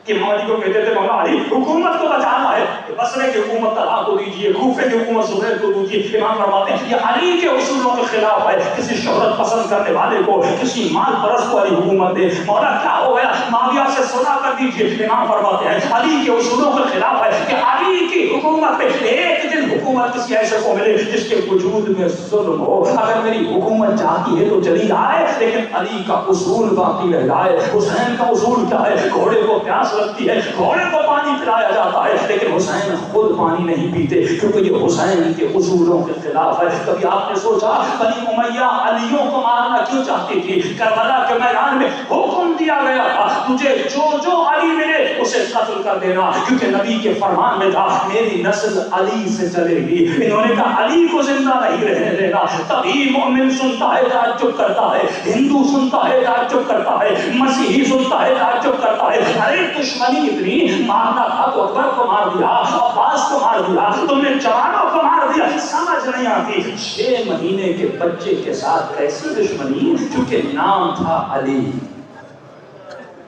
S1: کہ مولا علی کو کہتے تھے مولا علی حکومت کو بچانا ہے، بصرے کی حکومت طلحہ کو دیجیے، کوفے کی حکومت زبیر کو دیجیے۔ امام فرماتے ہیں یہ علی کے اصولوں کے خلاف ہے۔ کسی شہرت پسند کرنے والے کو، کسی مال پرست کو علی حکومت دے، مولا کیا ہو گیا؟ معاویہ سے صلح کر دیجیے۔ امام فرماتے ہیں علی کے اصولوں کے خلاف ہے کہ علی کی حکومت پہ ایک دن حکومت کسی ایسے کو ملے جس کے وجود میں ظلم ہو۔ اگر میری حکومت چاہتی ہے تو چلی جائے، لیکن علی کا اصول باقی رہ جائے۔ حسین کا اصول کیا ہے؟ گھوڑے کو پیاس لگتی ہے، گھوڑے کو پانی پلایا جاتا ہے، لیکن حسین خود پانی نہیں پیتے کیونکہ یہ حسین کے اصولوں کے خلاف ہے۔ کبھی آپ نے سوچا بنی امیہ علیوں کو مارنا کیوں چاہتی تھی؟ کربلا کے میدان میں حکم دیا گیا تھا تجھے جو جو علی ملے اسے قتل کر دینا، کیونکہ نبی کے فرمان میں تھا میری نسل علی سے چلے گی۔ انہوں نے کہا علی کو زندہ نہیں رہنے دینا۔ تبھی مومن سنتا ہے تعجب کرتا ہے، ہندو سنتا ہے تعجب کرتا ہے، مسیحی سنتا ہے تعجب کرتا ہے۔ ارے دشمنی اتنی، مارنا تھا تو اکبر کو مار دیا، عباس کو مار دیا، تم نے جوانوں کو مار دیا، سمجھ نہیں آتی 6 مہینے کے بچے کے ساتھ کیسی دشمنی؟ کیونکہ نام تھا علی،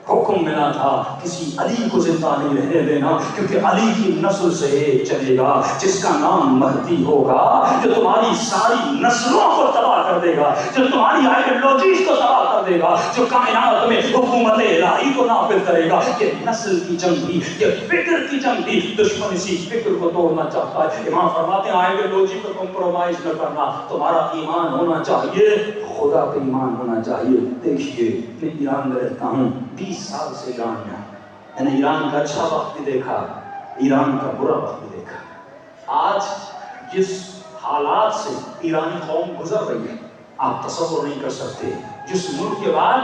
S1: حکم ملا تھا کسی علی کو زندہ نہیں رہنے دینا، کیونکہ علی کی نسل سے چلے گا جس کا نام مہدی ہوگا، جو تمہاری ساری نسلوں کو تباہ کر دے گا، جو تمہاری آئیڈیولوجیز کو تباہ کر دے گا، جو کائنات میں حکومت الہی کو نافذ کرے گا۔ یہ نسل کی جنگ تھی، یہ فکر کی جنگ تھی۔ دشمن اسی فکر کو توڑنا چاہتا ہے۔ امام فرماتے ہیں آئیڈیولوجی کو کمپرومائز نہ کرنا، تمہارا ایمان ہونا چاہیے، خدا پہ ایمان ہونا چاہیے۔ دیکھیے میں ایران میں رہتا ہوں، 20 سال سے ایران میں، میں نے ایران کا اچھا وقت بھی دیکھا، ایران کا برا وقت بھی دیکھا۔ آج جس حالات سے ایرانی قوم گزر رہی ہے آپ تصور نہیں کر سکتے. جس ملک کے بعد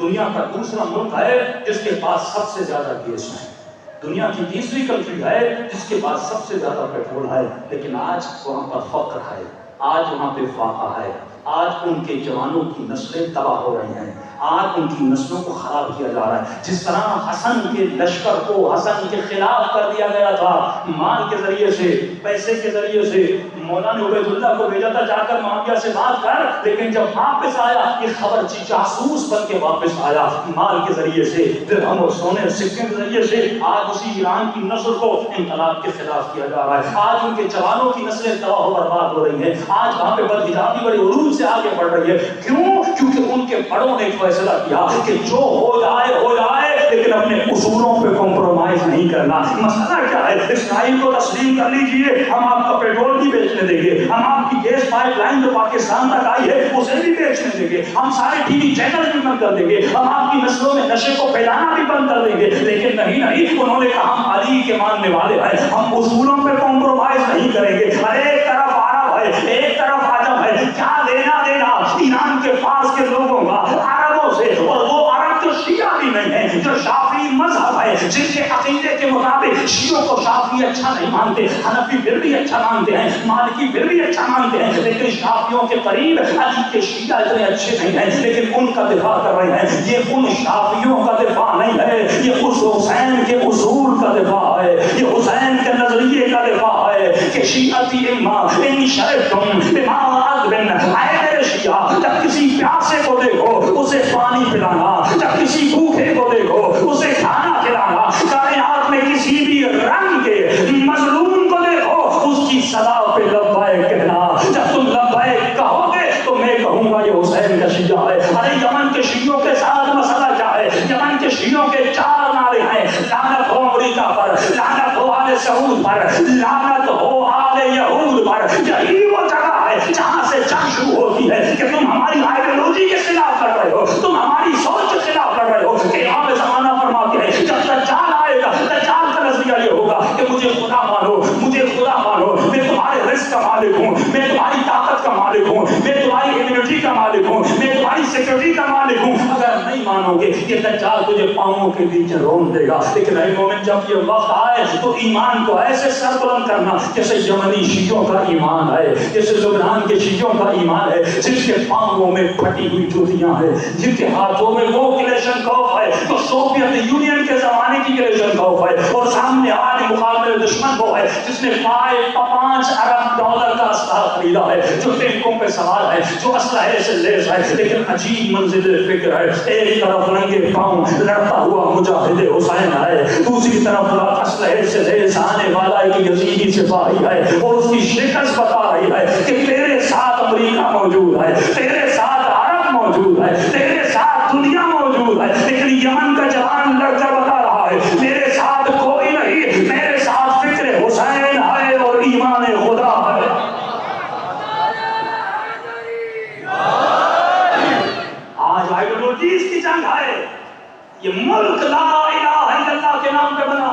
S1: دنیا کا دوسرا ملک ہے جس کے پاس سب سے زیادہ گیس ہے, دنیا کی تیسری کنٹری ہے جس کے پاس سب سے زیادہ پیٹرول ہے, لیکن آج وہاں پر فقر ہے, آج وہاں پہ فاقہ ہے, آج ان کے جوانوں کی نسلیں تباہ ہو رہی ہیں, آج ان کی نسلوں کو خراب کیا جا رہا ہے. جس طرح حسن کے لشکر کو حسن کے خلاف کر دیا گیا تھا, مال کے ذریعے سے, پیسے کے ذریعے سے, مولانا عبید اللہ کو بھیجا تھا جا کر معاویہ سے بات کر, لیکن جب واپس آیا یہ خبر جاسوس بن کے واپس آیا مال کے ذریعے سے, درہم اور سونے سکے کے ذریعے سے. آج اسی ایران کی نسل کو انقلاب کے خلاف کیا جا رہا ہے, آج ان کے جوانوں کی نسلیں تباہ و برباد ہو رہی ہیں, آج وہاں پہ بدحجابی بڑے عروج سے آگے بڑھ رہی ہے. کیوں؟ کیونکہ ان کے بڑوں نے فیصلہ کیا کہ جو ہو جائے لیکن اپنے اصولوں پہ کمپرومائز نہیں کرنا. مسئلہ کیا ہے؟ اسرائیل کو تسلیم کر لیجئے, ہم آپ کا پیٹرول بھی بیچنے دیں گے, ہم آپ کی گیس پائپ لائن جو پاکستان تک آئی ہے اسے بھی بیچنے دیں گے, ہم سارے ٹی وی چینل بھی بند کر دیں گے, ہم آپ کی نسلوں میں نشے کو پھیلانا بھی بند کر دیں گے. لیکن نہیں, انہوں نے کہا ہم علی کے ماننے والے ہیں, ہم اصولوں پہ کمپرومائز نہیں کریں گے. ایک طرف عرب ہے, ایک طرف عجم ہے, کیا لینا دینا ایران کے پاس کے لوگوں کا عربوں سے, اور وہ عرب جو شیعہ بھی نہیں ہے, جو شافعی مذہب ہے, جن کے عقیدے کے مطابق شیعوں کو شافعی اچھا نہیں مانتے, حنفی پھر بھی اچھا مانتے ہیں, مالکی پھر بھی اچھا مانتے ہیں, لیکن شافعیوں کے قریب علی کے شیعہ اتنے اچھے نہیں ہیں, لیکن ان کا دفاع کر رہے ہیں. یہ ان شافعیوں کا دفاع نہیں ہے, یہ اس حسین کے اصول کا دفاع ہے, یہ حسین کے نظریے کا دفاع ہے کہ شیعتی اما ان شرفتم بما اذن. اے میرے شیعہ, جب کسی پیاسے کو دیکھو اسے پانی پلانا, جب کسی بھوکے کو دیکھو اسے کھانا کھلانا, کائنات میں کسی بھی رنگ کے مظلوم کو دیکھو اس کی صدا پہ لبیک کہنا. جب تم لبیک کہو گے تو میں کہوں گا یہ حسین کا شیعہ ہے. ارے یمن کے شیعوں کے ساتھ مسئلہ کیا ہے؟ یمن کے شیعوں کے 4 نعرے ہیں, لعنت ہو امریکہ پر, لعنت ہو آل سعود پر, لعنت ہو آل یہود پر. یہی وہ جگہ ہے جہاں سے جنگ شروع ہوتی ہے کہ تم ہماری آئیڈیالوجی کے خلاف لڑ رہے ہو, تم ہماری سوچ کے خلاف لڑ رہے ہو. کہ امام زمانہ فرماتے ہیں جب دجال آئے گا, دجال کا نظریہ یہ ہوگا کہ مجھے خدا مانو, مجھے خدا مانو, میں تمہارے رزق کا مالک ہوں, میں تمہاری طاقت کا مالک ہوں, میں تمہاری امیونٹی کا مالک ہوں, میں تمہاری سیکورٹی کا مالک ہوں. اگر نہیں مانو گے یہ دجال تجھے پاؤں کے نیچے رون دے گا. لیکن اے مومن, جب یہ وقت آئے تو ایمان کو ایسے سر بلند کرنا جیسے یمنی شیعوں کا ایمان ہے, جیسے لبنان کے شیعوں کا ایمان ہے, جن کے پاؤں میں پھٹی ہوئی جوتیاں ہیں, جن کے ہاتھوں میں وہ کلیشن کوف ہے جو سوویت یونین کے زمانے کی کلیشن کوف ہے, اور سامنے آنے مقابلے دشمن وہ ہے جس نے 5 ارب ڈالر کا اسلحہ خریدا ہے, جو ٹینکوں پہ سوار ہے, جو اسلحے سے لیس ہے. لیکن عجیب منزل فکر ہے, ایک طرف رنگے پاؤں لڑتا ہوا مجاہد حسین ہے, دوسری طرف اسلحے سے لیس آنے والا ایک یزیدی سپاہی ہے, اور اس کی شکست بتا رہی ہے کہ تیرے ساتھ امریکہ موجود ہے, تیرے ساتھ عرب موجود ہے, تیرے ساتھ دنیا موجود ہے. لیکن یمن کا جوان لڑ کر بتا رہا ہے میرے ساتھ کوئی نہیں, میرے ساتھ فکر حسین ہے اور ایمان خدا ہے. آج آئیڈیالوجیز کی جنگ ہے. یہ ملک لا الہ الا اللہ کے نام پہ بنا,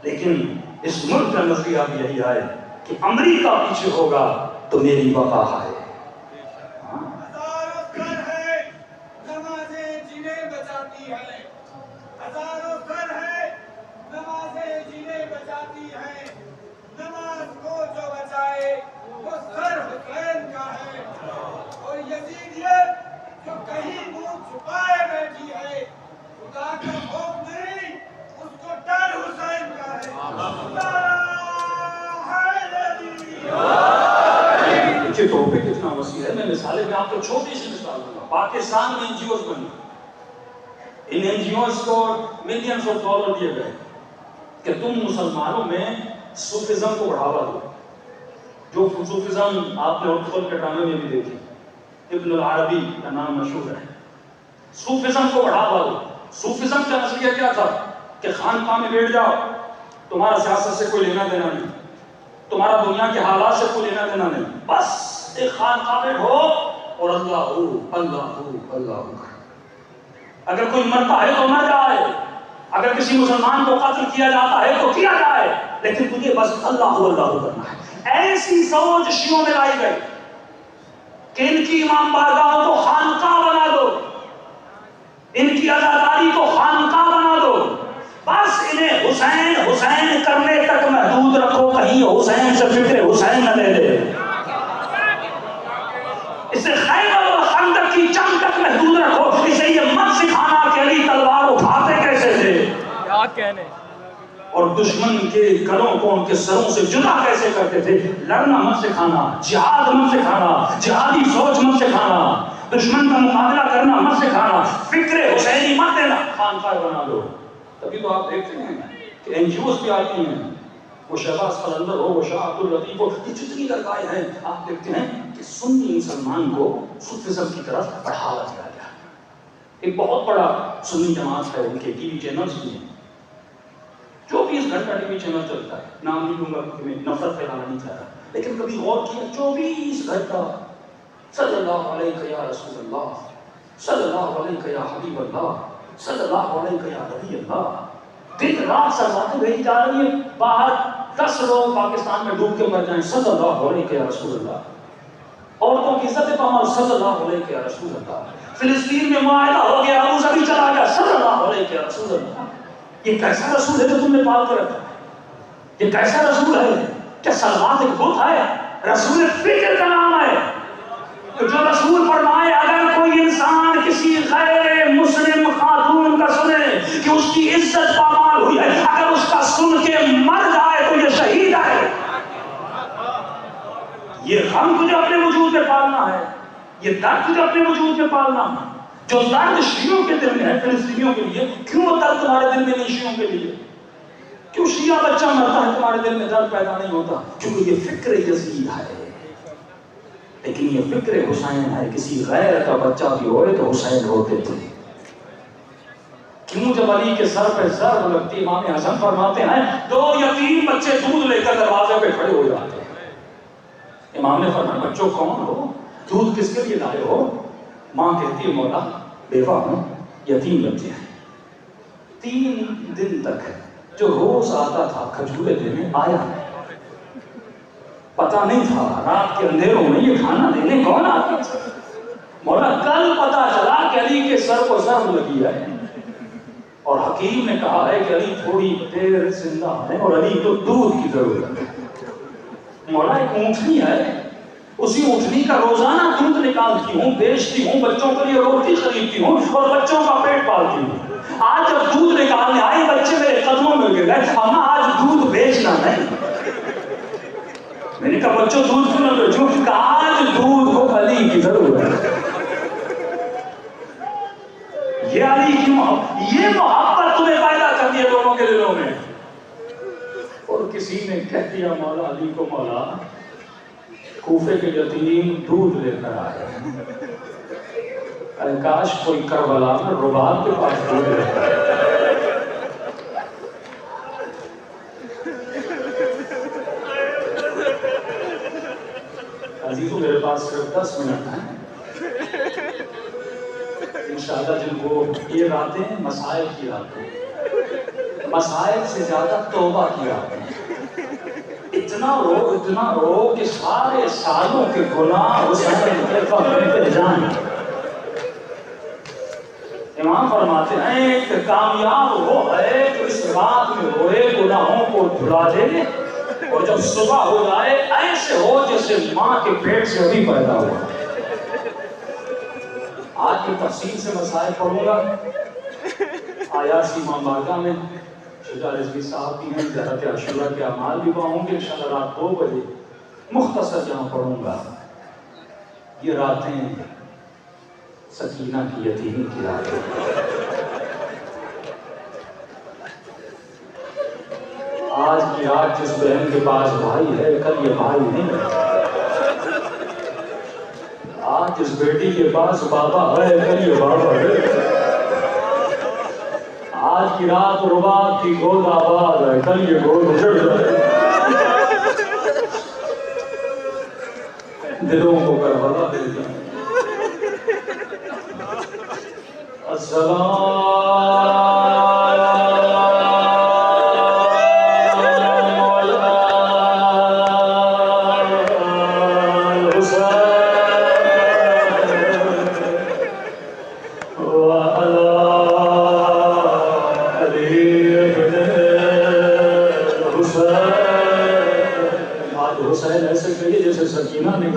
S1: لیکن اس ملک کا نظریہ بھی یہی ہے کہ امریکہ پیچھے ہوگا تو میری وفا ہے. ٹاپک اتنا وسیع ہے, میں مثالیں میں آپ کو چھوٹی سی مثال دوں گا. پاکستان میں NGOs بنی, ان NGOs کو ملینز آف ڈالر دیے گئے کہ تم مسلمانوں میں صوفیزم کو بڑھاوا دو. جو صوفیزم آپ نے اردو کے ڈرامے میں بھی دیکھی, ابن العربی کا نام مشہور ہے. صوفیزم کو بڑھاوا دو. صوفیزم کا نظریہ کیا تھا کہ خانقاہ میں بیٹھ جاؤ, تمہارا سیاست سے کوئی لینا دینا نہیں, تمہارا دنیا کے حالات سے کوئی لینا دینا نہیں, بس ایک خانقاہ میں ہو اور اللہ ہو اللہ ہو اللہ ہو. اگر کوئی مرتا ہے تو مر جائے, اگر کسی مسلمان کو قتل کیا جاتا ہے تو کیا جائے، لیکن تجھے بس اللہ کرنا ہے۔ ایسی سوچ شیعوں میں لائی گئی کہ ان کی امام بارگاہوں کو خانقاہ بنا دو، ان کی عزاداری کو خانقاہ بنا دو، بس انہیں حسین حسین کرنے تک محدود رکھو، کہیں حسین سے فکر حسین نہ لے لے، اسے خیبر اور خندق کی جنگ تک محدود رکھو، اسے یہ مت سکھانا کہ علی تلوار اٹھاتے کیسے تھے،
S2: کیا کہنے،
S1: اور دشمن کے گلوں کو ان کے سروں سے جدا کیسے کرتے تھے۔ لڑنا مت سکھانا، جہاد مت سکھانا، جہادی سوچ مت سکھانا، دشمن کا مقابلہ کرنا مت سکھانا، فکر حسینی مت دینا، خانقاہ بنا دو۔ تبھی تو آپ دیکھتے ہیں کہ این جی اوز بھی آتی ہیں، وہ شہباز قلندر ہو، وہ شاہ عبد اللطیف ہو، یہ جتنی درگاہیں ہیں آپ دیکھتے ہیں کہ سنی مسلمان کو صوفیزم کی طرف بڑھاوا دیا گیا۔ ایک بہت بڑا سنی جماعت ہے، ان کے ٹی وی چینلز بھی ہیں، 24 گھنٹہ ٹی وی چینل چلتا ہے، نام نہیں لوں گا کیونکہ میں نفرت پھیلانا نہیں چاہ رہا، لیکن کبھی غور کیا 24 گھنٹہ صلی اللہ علیہ یا رسول اللہ، صلی اللہ علیہ یا حبیب اللہ، صلی اللہ علیہ یا نبی اللہ، دن رات سلواتیں بھیجی جا رہی ہیں، باہر 10 لوگ پاکستان میں ڈوب کے مر جائیں صلی اللہ علیہ یا رسول اللہ، عورتوں کی عزت پامال صلی اللہ علیہ یا رسول اللہ، فلسطین میں معاہدہ ہو گیا، ابو ظبی چلا گیا صلی اللہ علیہ یا رسول اللہ۔ یہ کیسا رسول ہے جو تم نے پال کے رکھا ہے؟ یہ کیسا رسول ہے؟ کیا صلوات ایک بت ہے؟ رسول فکر کا نام ہے، کہ جو رسول فرمائے اگر کوئی انسان کسی غیر مسلم خاتون کا سنے کہ اس کی عزت پامال ہوئی ہے، اگر اس کا سن کے مر جائے تو یہ شہید ہے۔ یہ غم تجھے اپنے وجود میں پالنا ہے، یہ درد تجھے اپنے وجود میں پالنا ہے۔ جو درد شیعوں کے دل میں ہے فلسطینیوں کے لیے، کیوں وہ درد تمہارے دل میں نہیں شیعوں کے لیے؟ کیوں شیعہ بچہ مرتا ہے تمہارے دل میں درد پیدا نہیں ہوتا؟ کیونکہ یہ فکر یزید ہے، لیکن یہ فکر حسین ہے۔ کسی غیر کا بچہ بھی ہوئے تو حسین روتے تھے۔ کیوں جب علی کے سر پہ ضرب لگتی، امام حسن فرماتے ہیں 2 یتیم بچے دودھ لے کر دروازے پہ کھڑے ہو جاتے ہیں۔ امام نے فرمایا بچوں کون ہو، دودھ کس کے لیے لائے ہو؟ ماں کہتی ہے مولا بیوہ ہوں، یتیم بچے ہیں۔ 3 دن تک جو روز آتا تھا کھجورے دینے آیا نہیں، پتہ نہیں تھا رات کے اندھیروں میں یہ کھانا دینے کون آتا تھا۔ مولا کل پتہ چلا کہ علی کے سر کو ضرب لگی ہے، اور حکیم نے کہا ہے کہ علی تھوڑی دیر زندہ ہے اور علی کو دودھ کی ضرورت ہے۔ مولا ایک اونٹنی ہے، اسی اونٹنی کا روزانہ دودھ نکالتی ہوں، بیچتی ہوں، بچوں کے لیے روٹی خریدتی ہوں اور بچوں کا پیٹ پالتی ہوں۔ آج جب دودھ نکالنے آئی بچے میرے قدموں میں گر گئے، اما آج دودھ بیچنا نہیں۔ میں نے کہا بچوں دودھ کیوں نہ بیچوں؟ کہ آج دودھ کو علی کی ضرورت ہے۔ یہ علی کی محبت، یہ محبت تمہیں پیدا کر دی دونوں کے دلوں میں۔ اور کسی نے کہہ دیا مولا علی کو مولا کوفے کے یتیم دودھ لے کر آئے، ارے کاش کوئی کربلا میں رباب کے پاس دودھ لے کر آئے۔ عزیزو میرے پاس صرف 10 منٹ ہیں، انشاءاللہ جن کو یہ راتیں مسائل کی راتیں، مسائل سے زیادہ توبہ کی راتیں، اتنا رو کہ سارے سالوں کے گناہ حسین کے قبر پہ جائیں۔ امام فرماتے ہیں کہ کامیاب وہ ہے جو اس رات میں روئے گناہوں کو دھلا دے، اور جب صبح ہو جائے ایسے ہو جیسے ماں کے پیٹ سے ابھی پیدا ہوا۔ آج کی تفصیل سے مسائل پڑھوں گا، آیات سی امام بارگاہ میں شجاع رضوی صاحب بھی ہیں، زیارت عاشورہ کے اعمال بھی وہاں ہوں گے انشاءاللہ رات 2 بجے، مختصر جہاں پڑھوں گا۔ یہ راتیں سکینہ کی یتیمی کی راتیں، آج کی رات جس بہن کے پاس بھائی ہے کل یہ بھائی نہیں ہے، آج جس بیٹی کے پاس بابا ہے کل یہ بابا ہے، آج کی رات رباب کی گود آباد ہے کل یہ گود اجڑ جائے، دلوں کو کربلا دے جائے۔ السلام ایسے کہیے جیسے سکینہ نے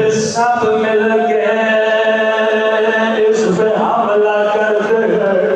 S2: سب مل کے اس پہ حملہ کرتے ہیں.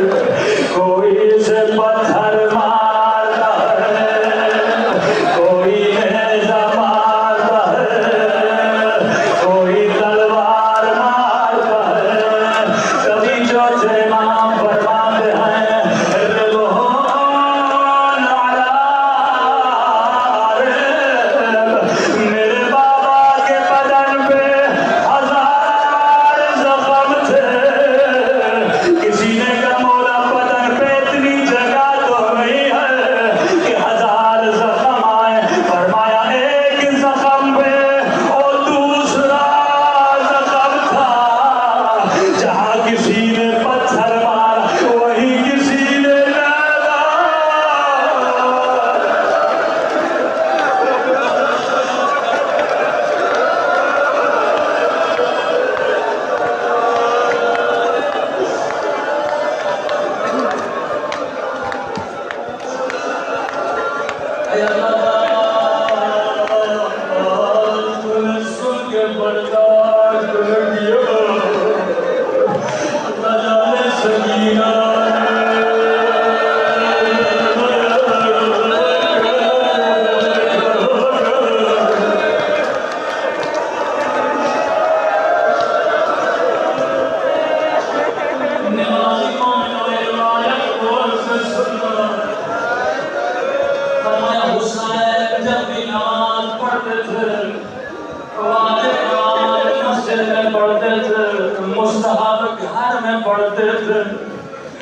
S1: میں پڑھتے تھے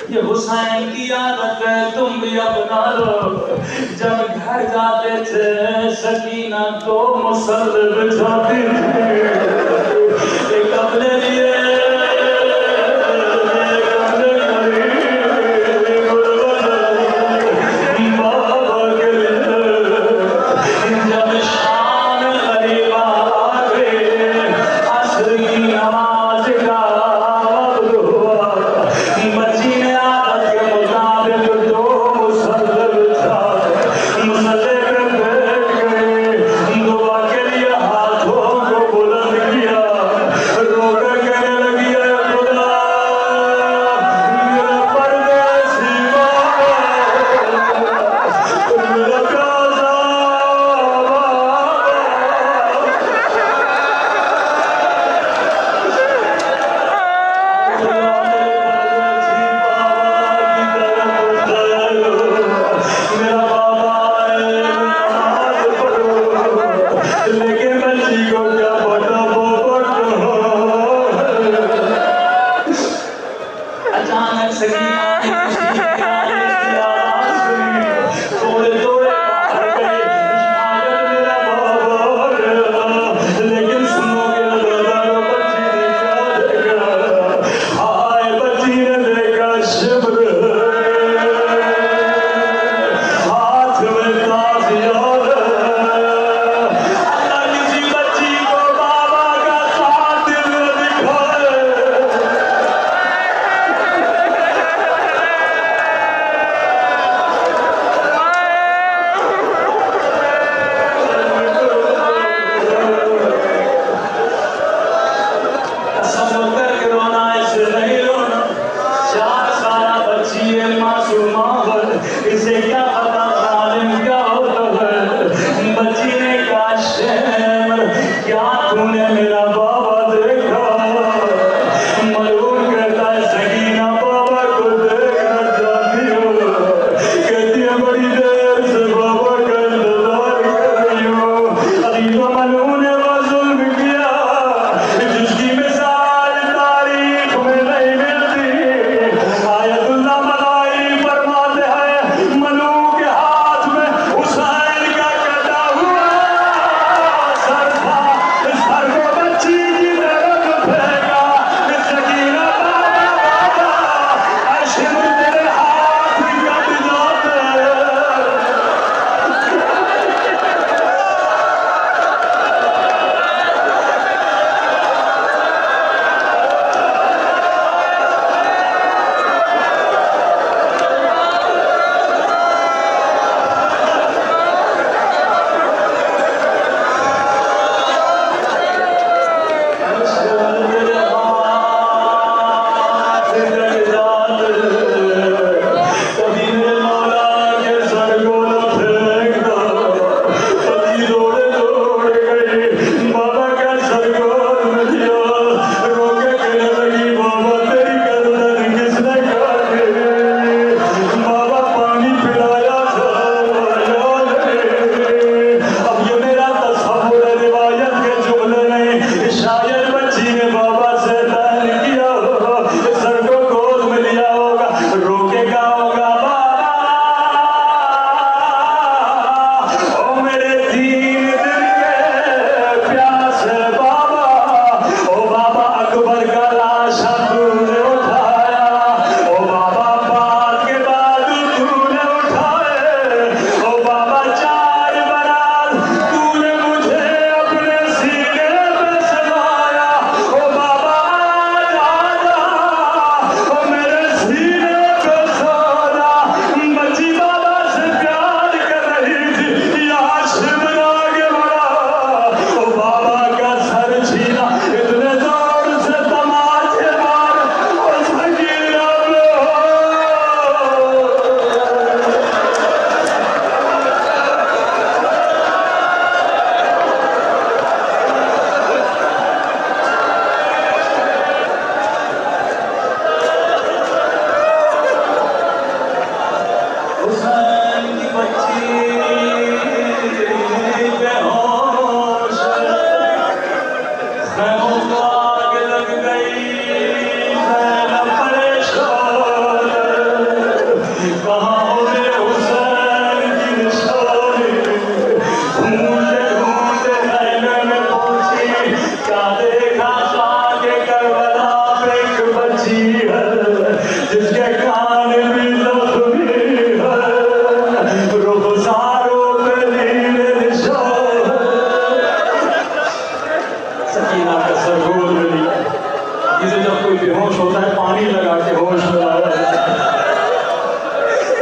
S1: یہ حسین کی عادت ہے تم بھی اپنا لو جب گھر جاتے تھے سکینہ تو مسل بچھاتی تھی ایک اپنے لیے